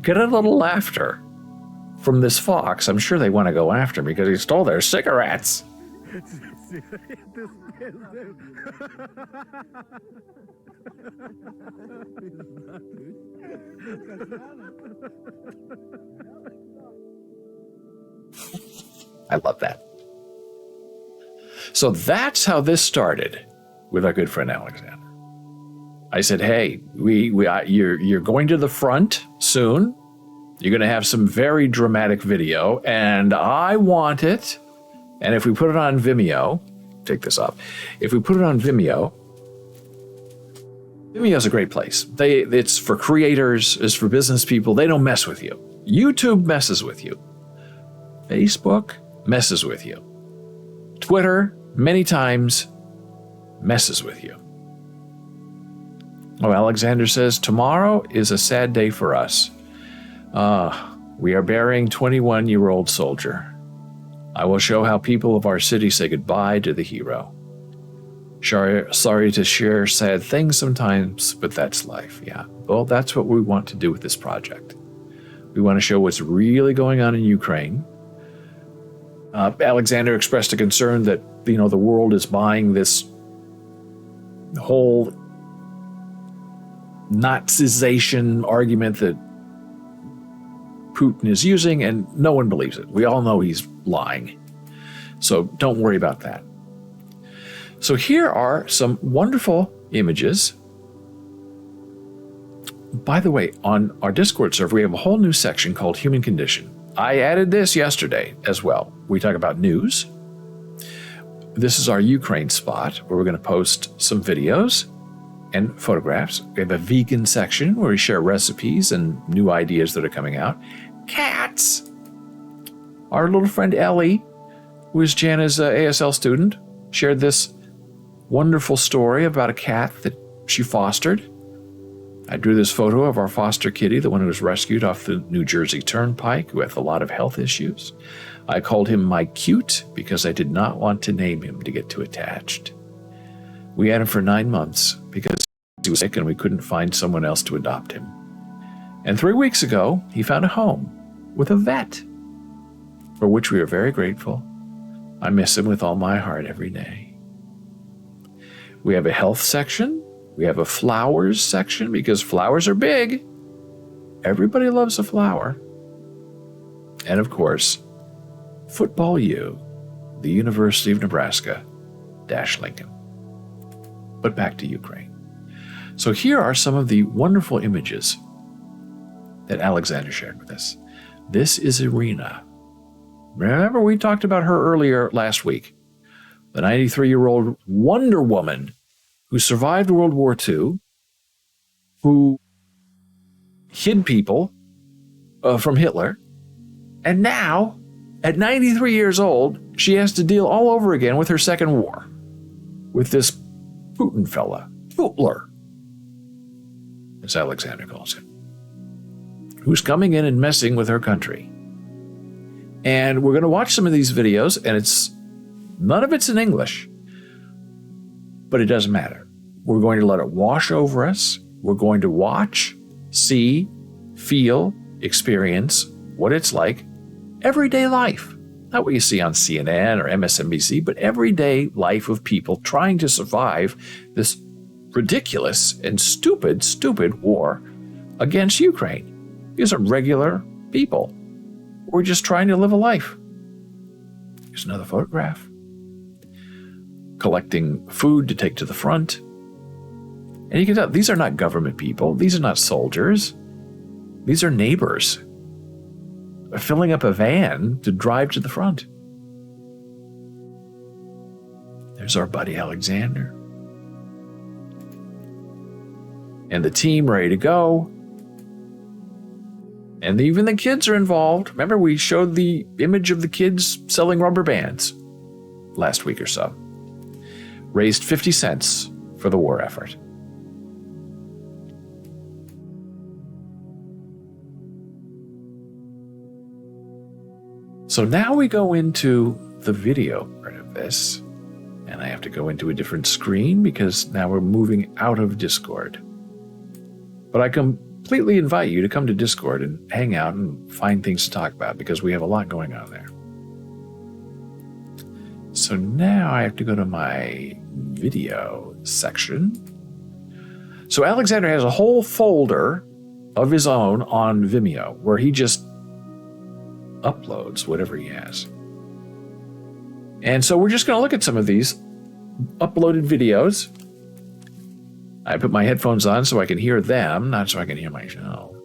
get a little laughter from this fox. I'm sure they want to go after him because he stole their cigarettes. I love that. So that's how this started with our good friend Alexander. I said, hey, you're going to the front soon. You're going to have some very dramatic video, and I want it. And if we put it on Vimeo, take this off. If we put it on Vimeo, Vimeo's a great place. It's for creators, it's for business people. They don't mess with you. YouTube messes with you. Facebook messes with you. Twitter, many times, messes with you. Oh, Alexander says, tomorrow is a sad day for us. We are burying 21-year-old soldier. I will show how people of our city say goodbye to the hero. Sorry to share sad things sometimes, but that's life, yeah. Well, that's what we want to do with this project. We want to show what's really going on in Ukraine. Alexander expressed a concern that, the world is buying this whole Nazization argument that Putin is using, and no one believes it. We all know he's lying. So don't worry about that. So here are some wonderful images. By the way, on our Discord server, we have a whole new section called Human Condition. I added this yesterday as well. We talk about news. This is our Ukraine spot where we're going to post some videos and photographs. We have a vegan section where we share recipes and new ideas that are coming out. Cats! Our little friend Ellie, who is Jana's ASL student, shared this wonderful story about a cat that she fostered. I drew this photo of our foster kitty, the one who was rescued off the New Jersey Turnpike with a lot of health issues. I called him My Cute because I did not want to name him to get too attached. We had him for 9 months because he was sick and we couldn't find someone else to adopt him. And 3 weeks ago, he found a home with a vet, for which we are very grateful. I miss him with all my heart every day. We have a health section. We have a flowers section because flowers are big. Everybody loves a flower. And of course, Football U, the University of Nebraska, Lincoln. But back to Ukraine. So here are some of the wonderful images that Alexander shared with us. This is Irina. Remember, we talked about her earlier last week. The 93-year-old Wonder Woman who survived World War II, who hid people from Hitler, and now, at 93 years old, she has to deal all over again with her second war, with this Putin fella, Hitler, as Alexander calls him, who's coming in and messing with her country. And we're going to watch some of these videos, and none of it's in English. But it doesn't matter. We're going to let it wash over us. We're going to watch, see, feel, experience what it's like. Everyday life. Not what you see on CNN or MSNBC, but everyday life of people trying to survive this ridiculous and stupid war against Ukraine. These are regular people. We're just trying to live a life. Here's another photograph. Collecting food to take to the front. And you can tell these are not government people. These are not soldiers. These are neighbors filling up a van to drive to the front. There's our buddy Alexander. And the team ready to go. And even the kids are involved. Remember, we showed the image of the kids selling rubber bands last week or so. Raised 50 cents for the war effort. So now we go into the video part of this. And I have to go into a different screen because now we're moving out of Discord. But I completely invite you to come to Discord and hang out and find things to talk about because we have a lot going on there. So now I have to go to my video section. So Alexander has a whole folder of his own on Vimeo where he just uploads whatever he has. And so we're just going to look at some of these uploaded videos. I put my headphones on so I can hear them, not so I can hear my show.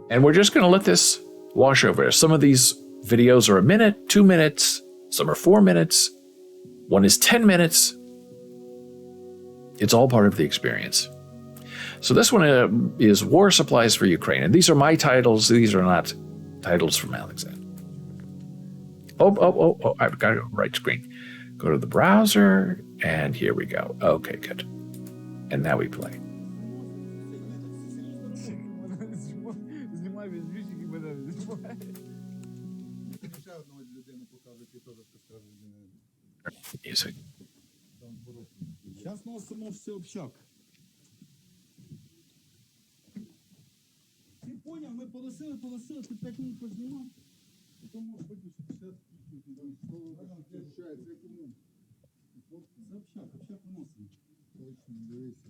And we're just going to let this wash over us. Some of these videos are a minute, 2 minutes, some are 4 minutes, one is 10 minutes. It's all part of the experience. So this one is War Supplies for Ukraine. And these are my titles. These are not titles from Alexander. Oh, I've got to go right screen. Go to the browser, and here we go. Okay, good. And now we play. Music. Сейчас носимо все общак. Ти поняв, ми полосили, ти 5 минут познімав. Потім можеш виключити все. Це общак виносимо. Точно, дивися.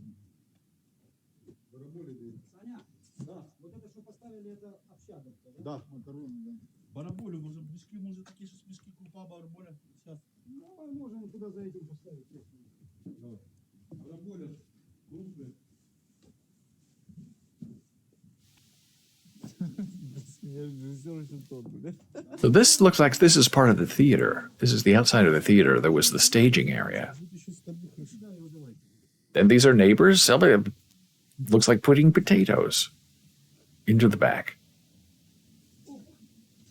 Бараболі дивися. Саня, да. Вот это, что поставили, это общаговка, да? Да, макароны, да. Бараболю, может такие, что мешки крупа, бараболя. Сейчас. Ну, мы можем туда за этим поставить. Да. Бараболя, крупы. So this looks like this is part of the theater. This is the outside of the theater. There was the staging area. And these are neighbors. Somebody looks like putting potatoes into the back.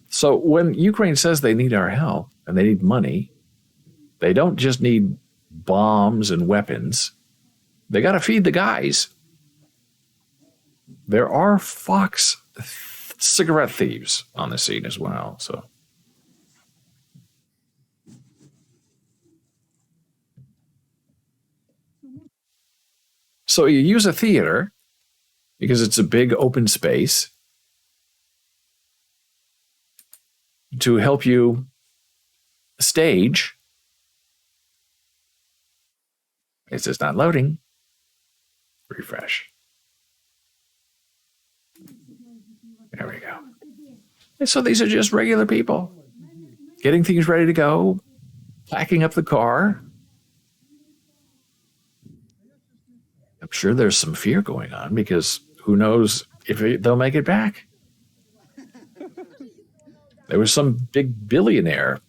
So when Ukraine says they need our help and they need money, they don't just need bombs and weapons. They got to feed the guys. There are Fox cigarette thieves on the scene as well. So you use a theater because it's a big open space to help you stage. It's just not loading. Refresh. There we go. And so these are just regular people getting things ready to go, packing up the car. I'm sure there's some fear going on because who knows if they'll make it back. There was some big billionaire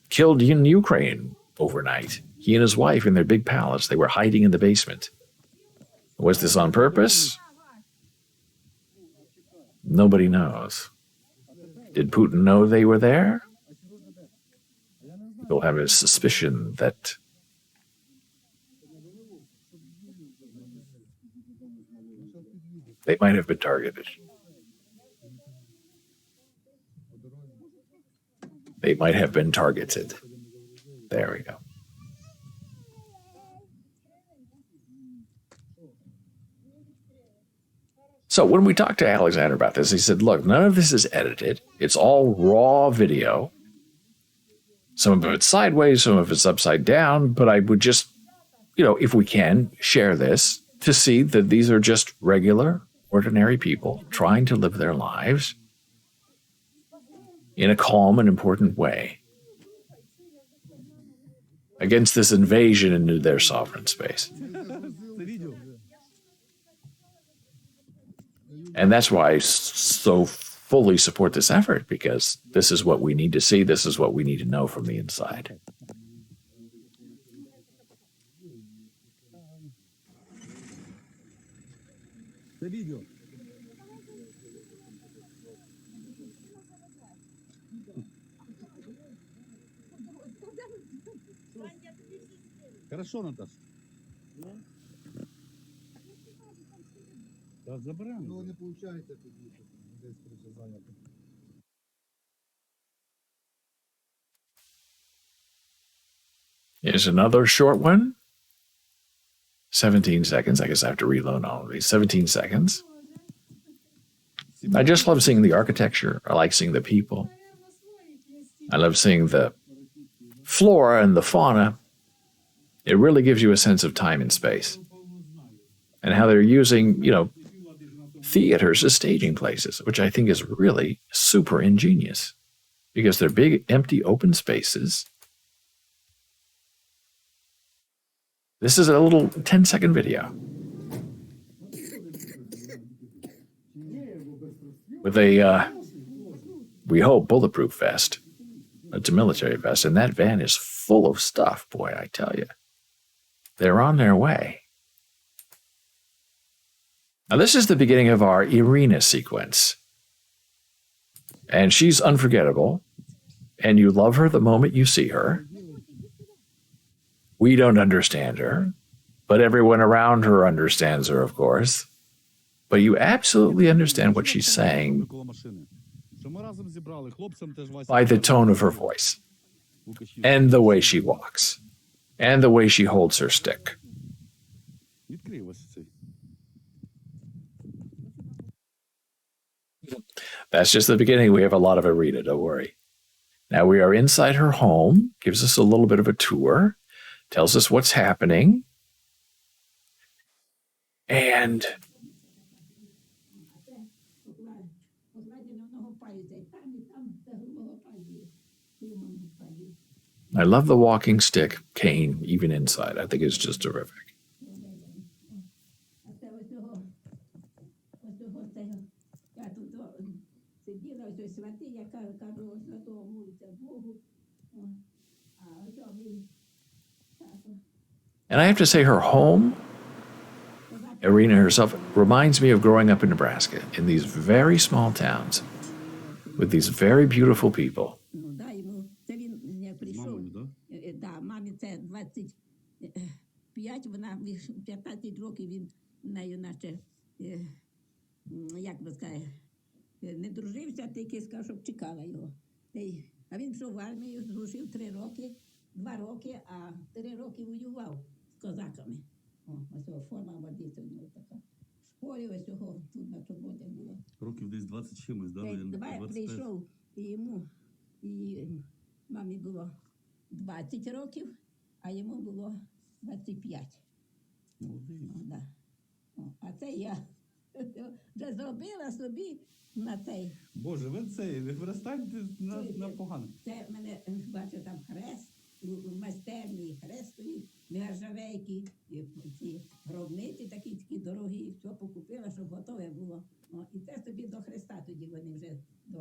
killed in Ukraine overnight. He and his wife in their big palace. They were hiding in the basement. Was this on purpose? Nobody knows. Did Putin know they were there? People have a suspicion that they might have been targeted. They might have been targeted. There we go. So when we talked to Alexander about this, he said, look, none of this is edited. It's all raw video. Some of it's sideways, some of it's upside down, but I would just, if we can, share this to see that these are just regular, ordinary people trying to live their lives in a calm and important way. against this invasion into their sovereign space. Це відео. And that's why I so fully support this effort, because this is what we need to see. This is what we need to know from the inside. Це відео. Хорошо, Наташ. Та заберемо. Ну, не виходить тоді, десь зайнято. Here's another short one. 17 seconds. I guess I have to reload all of these. 17 seconds. I just love seeing the architecture. I like seeing the people. I love seeing the flora and the fauna. It really gives you a sense of time and space. And how they're using, theaters as staging places, which I think is really super ingenious, because they're big, empty, open spaces. This is a little 10-second video with a, we hope, bulletproof vest. It's a military vest, and that van is full of stuff, boy, I tell you. They're on their way. Now, this is the beginning of our Irina sequence. And she's unforgettable, and you love her the moment you see her. We don't understand her, but everyone around her understands her, of course. But you absolutely understand what she's saying by the tone of her voice, and the way she walks, and the way she holds her stick. That's just the beginning. We have a lot of Irina, don't worry. Now we are inside her home, gives us a little bit of a tour, tells us what's happening. And I love the walking stick cane, even inside. I think it's just terrific. And I have to say, her home, Irina herself, reminds me of growing up in Nebraska, in these very small towns, with these very beautiful people. Вона 15 років він нею наче, як би сказати, не дружився, тільки сказав, щоб чекала його. А він пішов в армію, служив 3 роки, 2 роки, а 3 роки воював з козаками. Ось його форма водиться в нього така. В школі ось його тут на чоботях було. Років десь 20 чимось, да? Прийшов і йому, і мамі було 20 років, а йому було 25. Да. А це я вже зробила собі на цей. Боже, ви цей, не перестаньте на погано. Це в мене, бачу, там хрест, у майстерні хрест стоїть, нержавейки, ці гробниці такі дорогі, все покупила, щоб готове було. І це собі до хреста тоді вони вже.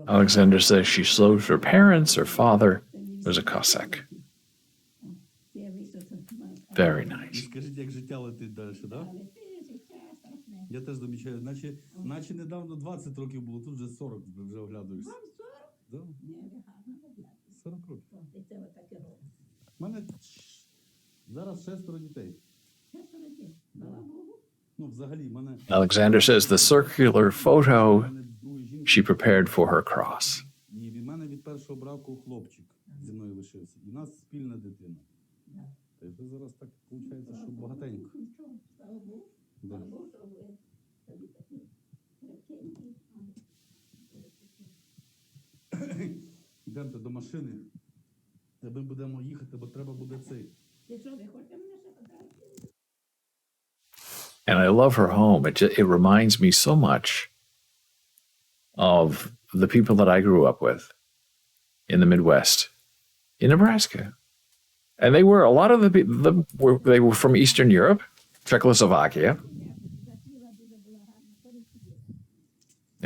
Alexander says she served her parents. Her father was a Cossack. Very nice. Скажіть, як життя летить далі, так? Я теж замічаю, наче недавно 20 років було, тут вже 40, вже оглядуєшся. Вам 40? Да? Ні, ви гарно виглядаєте. 40 років. Це отаке робить. У мене зараз 6 дітей. 6 дітей, слава Богу. Ну, взагалі, мене... Alexander says the circular photo she prepared for her cross. І в мене від першого браку хлопчик зі мною лишився. І в нас спільна дитина. Та й вже зараз так виходить, що багатенько. Слава Богу. Да. Слава Богу, що ви тобі такі крепкенькі. Йдемте до машини. Та ми будемо їхати, бо треба буде цей. Ти що, ви хочете мене ще фотографію? And I love her home. It reminds me so much of the people that I grew up with in the Midwest, in Nebraska. And they were, a lot of them they were from Eastern Europe, Czechoslovakia.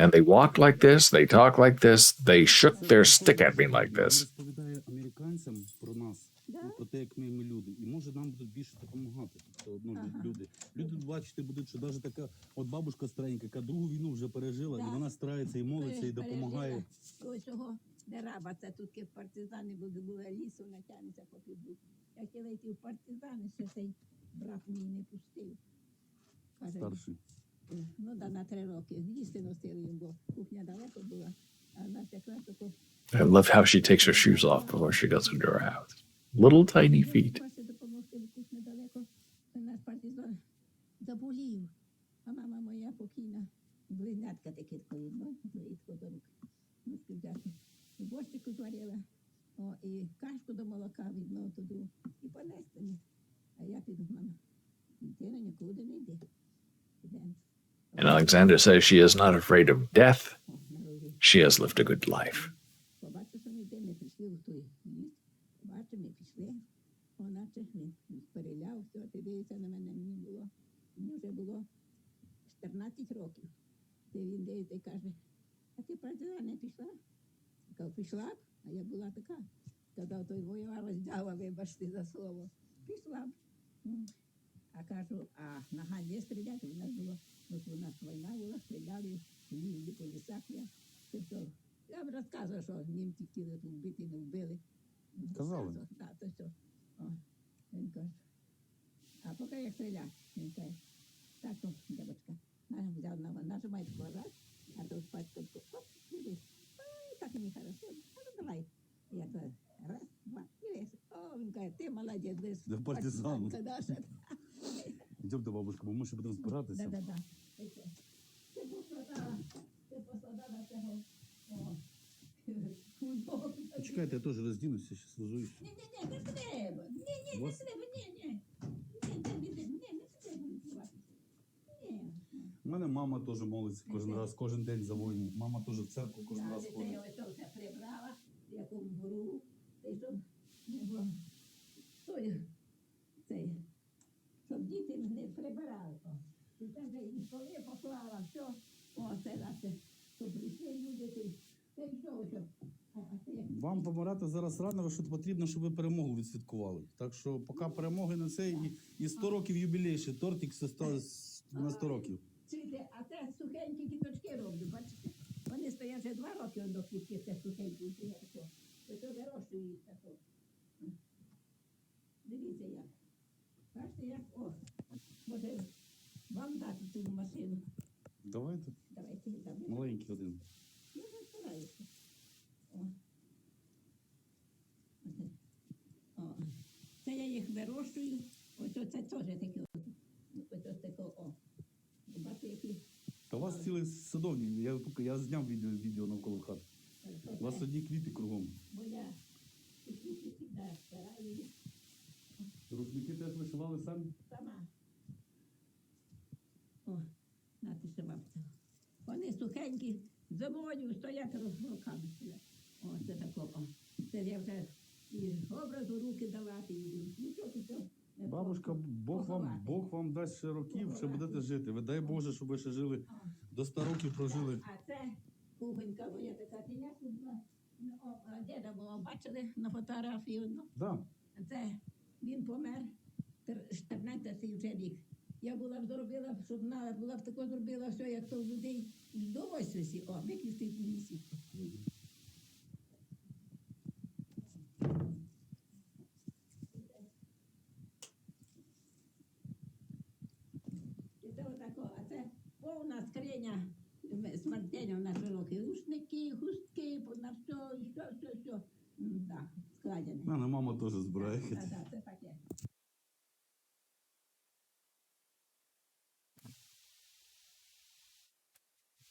And they walked like this, they talked like this, they shook their stick at me like this. Розповідає американцям про нас, про те, як ми люди. І може нам будуть більше допомагати. Все одно люди. Люди бачити будуть, що навіть така от бабушка старенька, яка другу війну вже пережила, і вона старається і молиться, і допомагає. Ось цього дераба, це тут партизани були лісу, натягнеться по піду. Я хотіла йти в партизани, ще цей брат мій не пустив. Каже, Старший. ну да, на 3 роки. Їсти носили їм, бо кухня далеко була. А в нас якраз тако... I love how she takes her shoes off before she goes into her house. Little tiny feet. Паси допомогти, бо кухня далеко. Наш партизан заболів. А мама моя покійна, близнятка таке колідно, рідко до рук. Ну, взяти. І борщику зварила, і кашку до молока відно туди. І понести мені. А я піду, мама, дитина нікуди не йде. Підемо. And Alexander says she is not afraid of death. She has lived a good life. Побачив, що ми йде, ми пішли в той ліс. Бачимо, ми пішли. Вона він переляв, все, ти дивися на мене, мені вже було 14 років. Ти він дивиться і каже, а ти партизан не пішла? Сказав, пішла б, а я була така. Сказав, той воював, роздява, вибачте за слово. Пішла б. А кажу, а на Ганді стріляти, у нас було, от у нас війна була, стріляли, їздили по лісах, я б розказував, що німці хотіли тут вбити, не вбили. Казали? Так, то все. Він каже, а поки як стріляти, він каже, так, о, дівчинка, взяв нажимай квадрат, а то пачку, оп, дивись, так мені хорошо, ну давай. Я кажу, раз, два, і весь. О, він каже, ти молодець, десь. Де партизан. Наша. Йдемте, бабушка, бо ми ще будемо збиратися. Да. Ти посадала цього футбол. Чекайте, я теж роздінуся, зараз розуюсь. Ні, не треба. Ні, не треба, ні. У мене мама теж молиться кожен раз, кожен день за воїнів. Мама теж в церкву кожен раз ходить. Я ось все прибрала, в якому гору, щоб не було, щоб діти не прибирали. І так і столи поклала, все, це наше, щоб прийшли люди, це і все, щоб... Вам помирати зараз рано, що потрібно, щоб ви перемогу відсвяткували. Так що поки перемоги на це і 100 років юбілей ще, тортик на 100 років. Чуєте, а це сухенькі квіточки роблю, бачите? Вони стоять вже 2 роки до квітки, це сухенькі, це вирощується. Дивіться як. Бачите як? О, може вам дати цю машину. Давайте. Давайте, давайте. Маленький один. Я вже стараюся. Це я їх вирощую. Ось це теж таке. Ось таке, бачите, які. Та у вас цілий садовник. Я зняв відео навколо хат. У вас одні квіти кругом. Бо я квіти завжди стараю. Рушники теж вишивали самі? Сама. Знаєте, що вам це. Вони сухенькі, зимою стоять руками. Це тако. Це я вже і образу руки давати, і нічого тут. Бабушка, Бог вам дасть ще років, ще будете жити. Ви дай Боже, щоб ви ще жили, до 100 років прожили. А це кухонька моя така тіня. Діда було, бачили на фотографії? Да. Це він помер 14-й вже рік. Я була б зробила, щоб була б тако зробила все, як то в людей до 80. Виключити в лісі. А це повна скриня смертельно на широкі рушники, хустки, на все. Так, складені. Мене мама теж збирає. Так, це таке.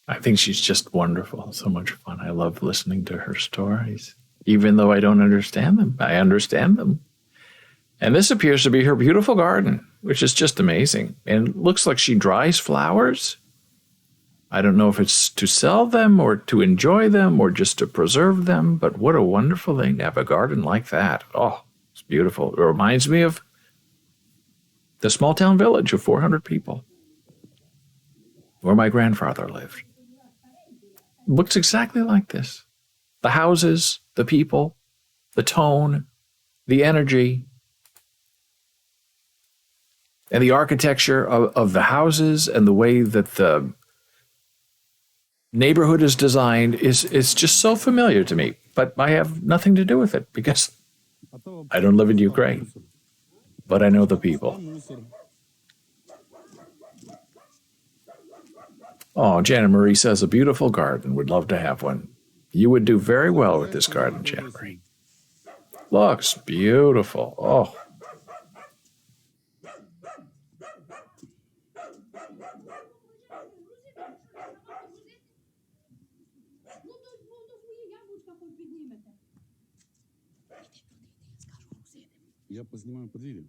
I think she's just wonderful. So much fun. I love listening to her stories. Even though I don't understand them, I understand them. And this appears to be her beautiful garden, which is just amazing. And it looks like she dries flowers. I don't know if it's to sell them or to enjoy them or just to preserve them, but what a wonderful thing to have a garden like that. Oh, it's beautiful. It reminds me of the small town village of 400 people where my grandfather lived. Looks exactly like this. The houses, the people, the tone, the energy, and the architecture of the houses and the way that the neighborhood is designed is just so familiar to me. But I have nothing to do with it because I don't live in Ukraine, but I know the people. Oh, Janet Marie says a beautiful garden. Would love to have one. You would do very well with this garden, Janet Marie. Looks beautiful. Oh. Я познімаю подвір'я.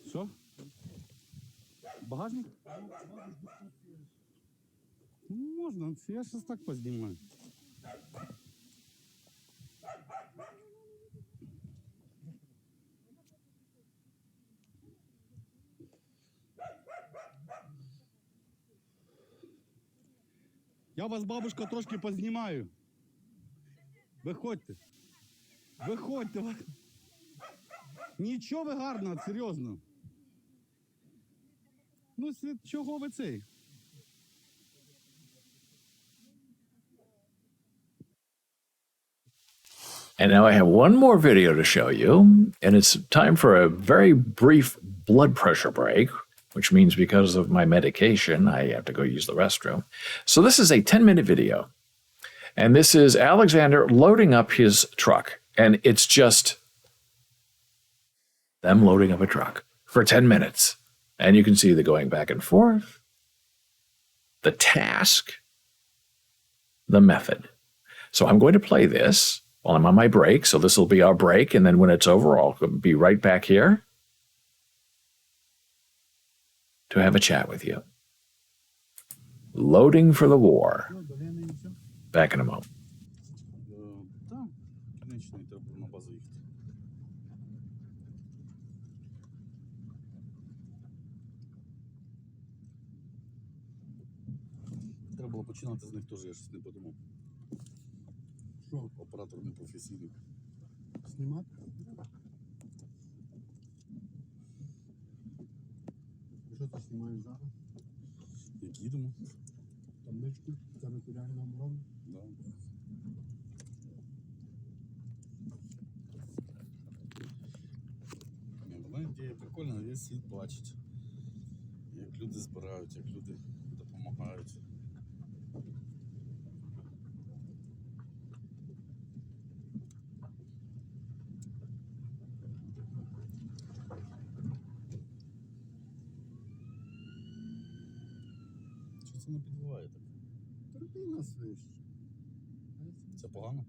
Що? Багажник? Можна, я щас так познімаю. Я вас, бабушка, трошки познімаю. Виходьте. Виходьте. Нічого ви гарно, серйозно. Ну, чого ви цей? And now I have one more video to show you, and it's time for a very brief blood pressure break, which means because of my medication, I have to go use the restroom. So this is a 10-minute video, and this is Alexander loading up his truck, and it's just them loading up a truck for 10 minutes. And you can see the going back and forth, the task, the method. So I'm going to play this while I'm on my break. So this will be our break. And then when it's over, I'll be right back here to have a chat with you. Loading for the war. Back in a moment. Так, конечно, треба на базу їхати. Треба було починати з них теж, я щось не подумав. Що? Оператор не професійний. Знімати? Що ти знімаєш зараз? Як їдемо. Табличку територіальної оборони? Да. Вона ідея прикольна, весь світ бачить. Як люди збирають, як люди допомагають. Що це не підбиває так? Турбіна свищ. Це погано?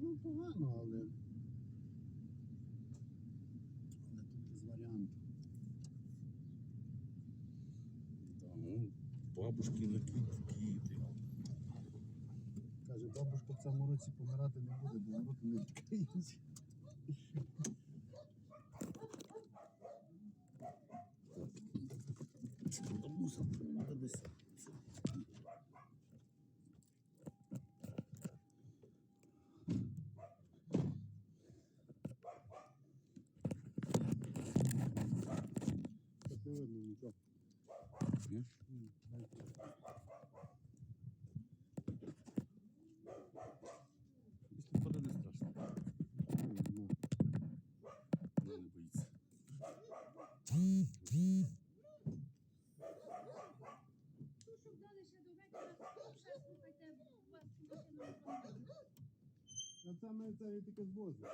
Ну, погано, але... тут із варіантів. Так, ну, бабушки на квіти. Каже, бабушка в цьому році помирати не буде, бо народ не відкриється. Мусор, треба десь. Не видно нічого. Ні? Якщо впаде, не страшно. Не боїться. А це ми це тільки звозимо.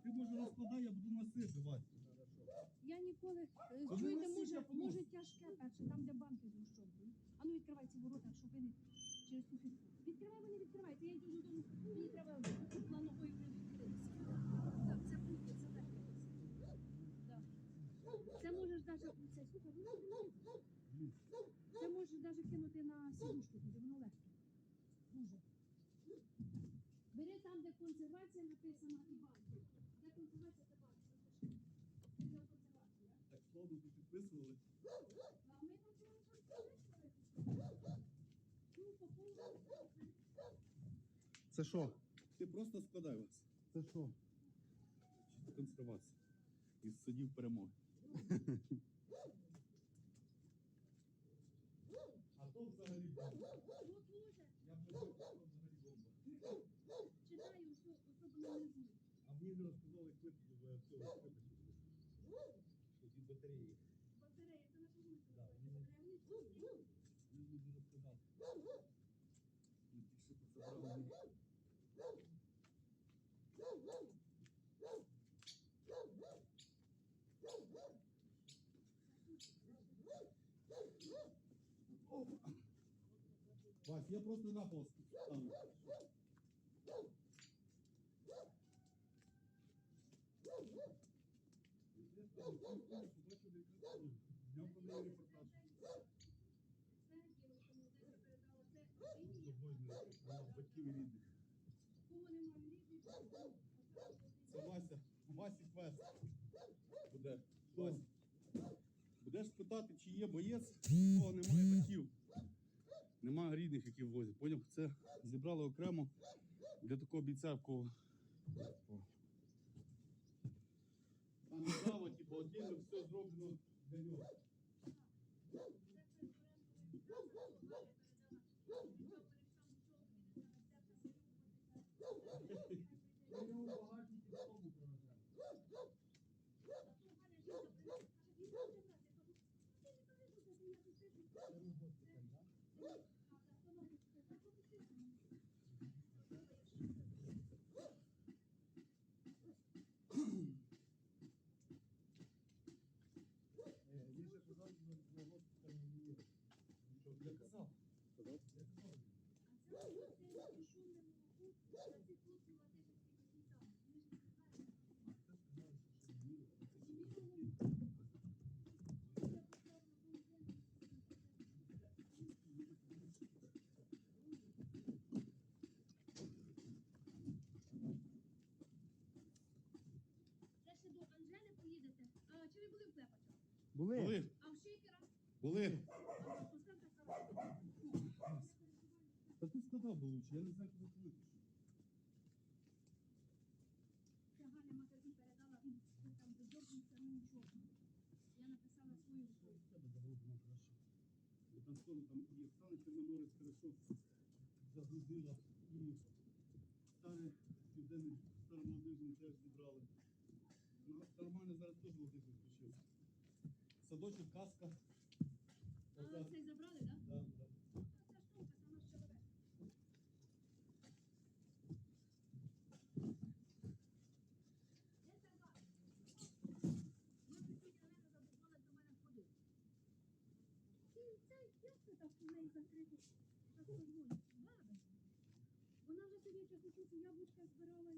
Ти може розкладай, я буду носити, Вась. Я ніколи, Та чуєте, не носіть, я може поношу. тяжке перше, там, де банки з гущонкою. А ну відкривай ці ворота, щоб ви не через ту фігню. Відкривай, ви не відкривайте, я йду додому, мені треба плановою вже відкритися. Так, це буде, це легко. Так. Це можеш навіть, це, слухай, це можеш навіть кинути на сідушку, туди, воно легке. Дуже. Бери там, де консервація написана, і банки. Де консервація, це банки. Напиши. Це для консервації, так? Так складно тут підписували. А ми там чого. Ну, по поводу. Це що? Ти просто складай вас. Це що? Консервація. Із судів перемоги. А то взагалі бомба. От ложе, Я б не знав, що то взагалі бомба. читаю, особливо не знаю. А мені не розказали клип до цього клипу. Ті батареї. Батарея, це наша вулиця. Да, Батарея, вони всі. Він мені розказав. Ми тільки що позабрали. Вась, я просто на пол стану. Днем про неї репортаж. Це дівчина, де передала це Україні. Батьків і рідних. Кого немає рідних, Це Вася. Васі квест. Буде. Вася. Будеш питати, чи є боєць, у кого немає батьків. Немає рідних, які возять. Поняв? Це зібрали окремо для такого бійця, в кого. Там справа, типу, отдельно все зроблено для нього. Я його багатні в тому поражаю. Він ще казав, що на госпіталі не є. Що, я казав? Казав? Я казав. Це ще до Анжели поїдете. А, чи ви були в Клепачах? Були. А в Шейкера? Були. А Костенка сказала. Та ти сказав би лучше, я не знаю, куди ти випишеш. Це Галя Макарі передала, він там додоркнувся, ну нічого. Я написала свою історію. В тебе загрузимо краще. Бо там скоро там і Оксана Чорноморець хорошо загрузила і старе південне Старомолодижне теж зібрали. Нормально зараз теж Володимир включився. Садочок, казка. А цей забрали, так? Да, да. Це ж тонка, це наш чоловік. Де це баба? Ми сьогодні Олена забувала до мене ходити. Як це так у неї закрито? Так позволить. Баба. Вона вже сьогодні час учусь, яблучка збирала.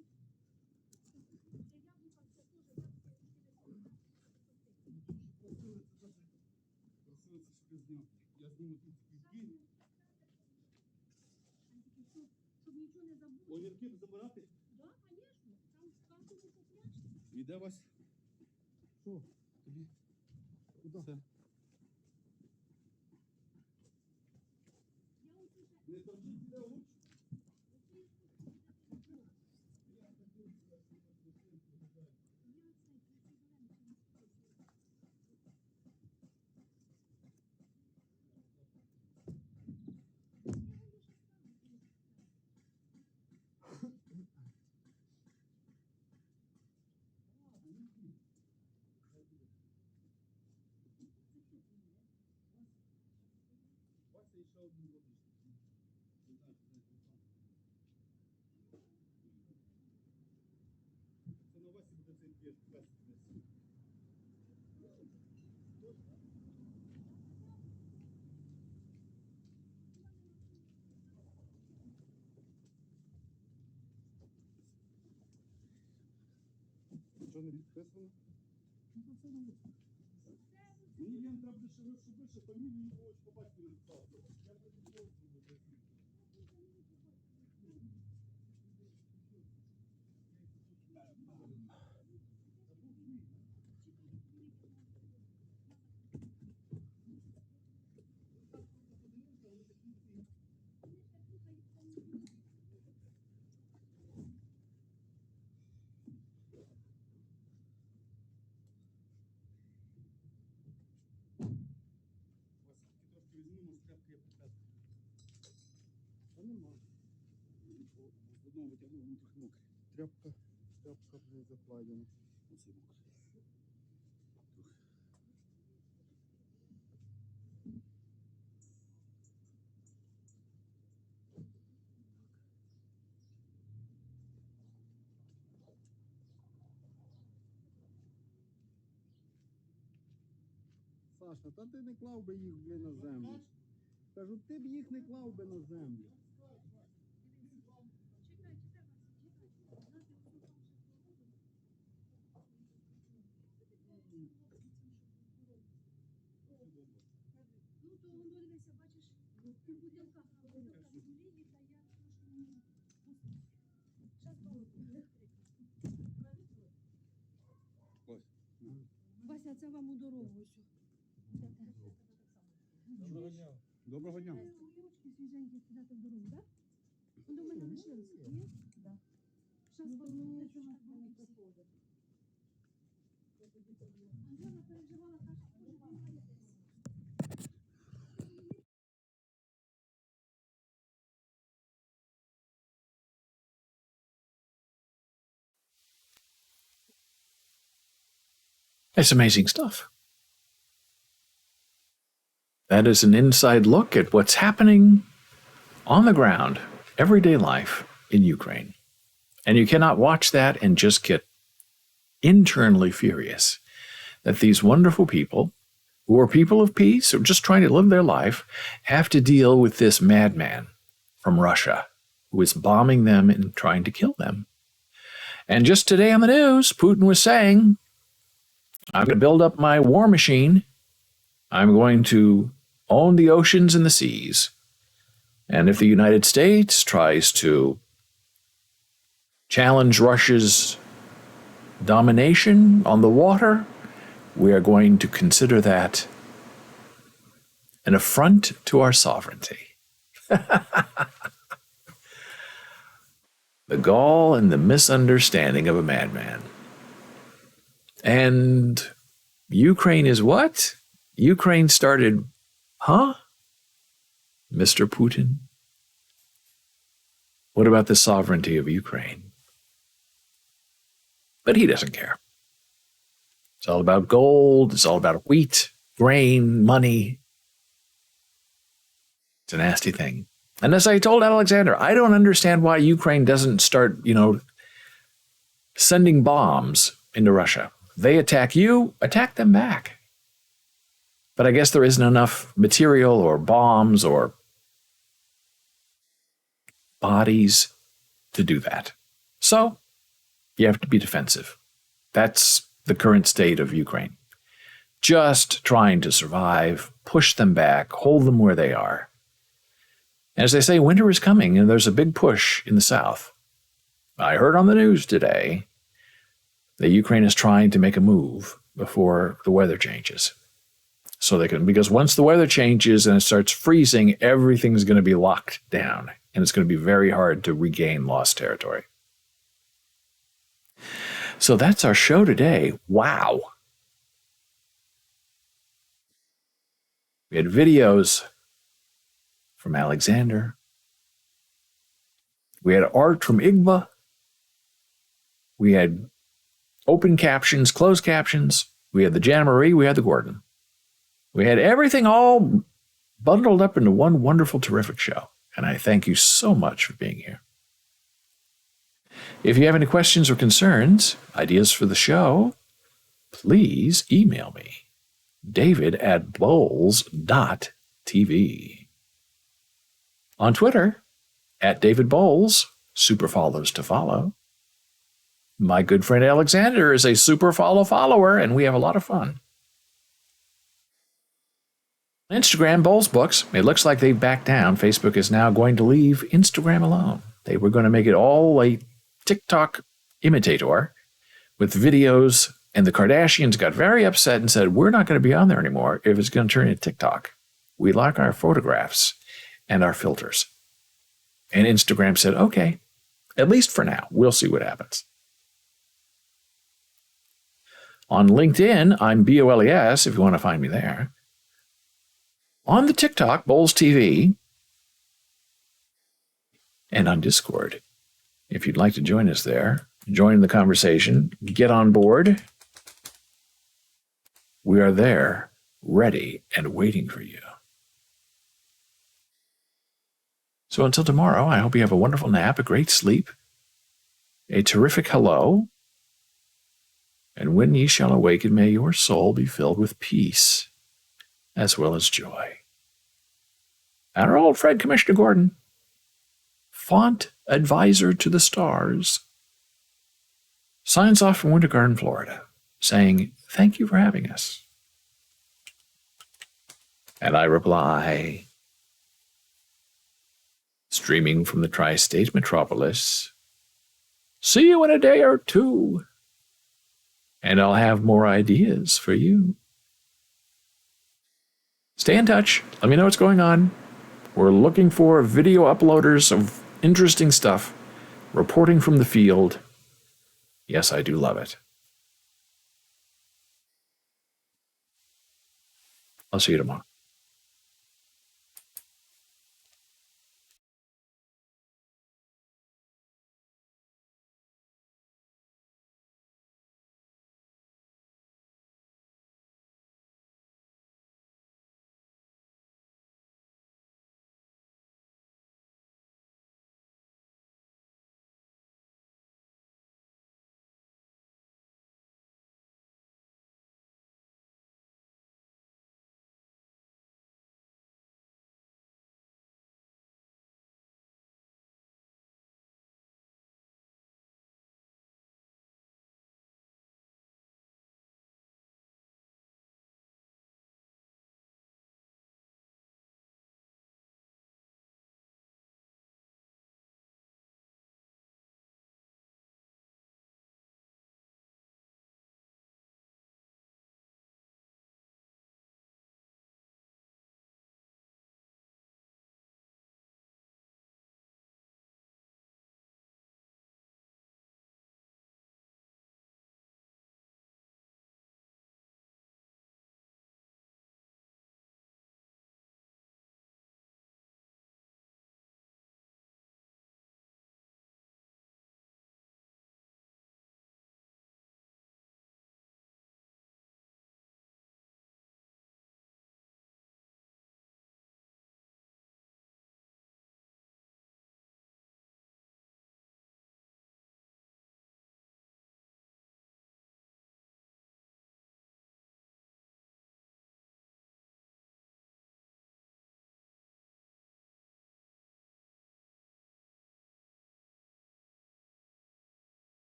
Це яблука, це теж яблука, які Просили це, щоб я зняв. Я зніму тут квітки. щоб нічого не забути. Огірки б забирати. Так, звісно. Там карту не купляш. Іде Вась. Що? Тобі. Куди? Все. Я оцю ще. Не торчіть біля луч. Вася і ще один водичний. Не знаю, що це там. Це на Васі Що не підписано? Мені він треба щоб більше фамілію його по батькові написав. Я буду трошки візьму, на скрепки я підписую. Та нема. В одному витягнув, воно трохи мокре. Тряпка вже закладена. Оце мокре. Саша, та ти не клав би їх, блін, на землю. Кажу, ти б їх не клав би на землю. Ну, то воно дивися, бачиш, в бутилках землі, та я трошки Щас Вася, це вам у дорогу. Доброго дня. Доброго дня. Огірочки свіженькі кидати в дорогу, так? Вони до мене лишилися, ні? Так. Щас повернуться, що нас не приходять. Антона переживала, каже, може, вам десь. It's amazing stuff. That is an inside look at what's happening on the ground, everyday life in Ukraine. And you cannot watch that and just get internally furious that these wonderful people, who are people of peace, who are just trying to live their life, have to deal with this madman from Russia who is bombing them and trying to kill them. And just today on the news, Putin was saying, I'm going to build up my war machine. I'm going to own the oceans and the seas. And if the United States tries to challenge Russia's domination on the water, we are going to consider that an affront to our sovereignty. The gall and the misunderstanding of a madman. And Ukraine is what? Ukraine started, huh? Mr. Putin? What about the sovereignty of Ukraine? But he doesn't care. It's all about gold. It's all about wheat, grain, money. It's a nasty thing. And as I told Alexander, I don't understand why Ukraine doesn't start, sending bombs into Russia. They attack you, attack them back. But I guess there isn't enough material or bombs or bodies to do that. So you have to be defensive. That's the current state of Ukraine. Just trying to survive, push them back, hold them where they are. As they say, winter is coming and there's a big push in the south. I heard on the news today that Ukraine is trying to make a move before the weather changes. So they can, because once the weather changes and it starts freezing, everything's going to be locked down and it's going to be very hard to regain lost territory. So that's our show today. Wow. We had videos from Alexander. We had art from Igba. We had open captions, closed captions. We had the Jana Marie. We had the Gordon. We had everything all bundled up into one wonderful, terrific show. And I thank you so much for being here. If you have any questions or concerns, ideas for the show, please email me, david@bowles.tv. On Twitter, @DavidBowles, super follows to follow. My good friend Alexander is a super follower, and we have a lot of fun. Instagram, Bowles Books. It looks like they've backed down. Facebook is now going to leave Instagram alone. They were going to make it all a TikTok imitator with videos, and the Kardashians got very upset and said, we're not going to be on there anymore if it's going to turn into TikTok. We like our photographs and our filters. And Instagram said, okay, at least for now. We'll see what happens. On LinkedIn, I'm BOLES, if you want to find me there. On the TikTok, Bowles TV. And on Discord. If you'd like to join us there, join the conversation, get on board. We are there, ready and waiting for you. So until tomorrow, I hope you have a wonderful nap, a great sleep, a terrific hello, and when ye shall awaken, may your soul be filled with peace as well as joy. And our old friend, Commissioner Gordon, font advisor to the stars, signs off from Winter Garden, Florida, saying, thank you for having us. And I reply, streaming from the tri-state metropolis, see you in a day or two, and I'll have more ideas for you. Stay in touch. Let me know what's going on. We're looking for video uploaders of interesting stuff, reporting from the field. Yes, I do love it. I'll see you tomorrow.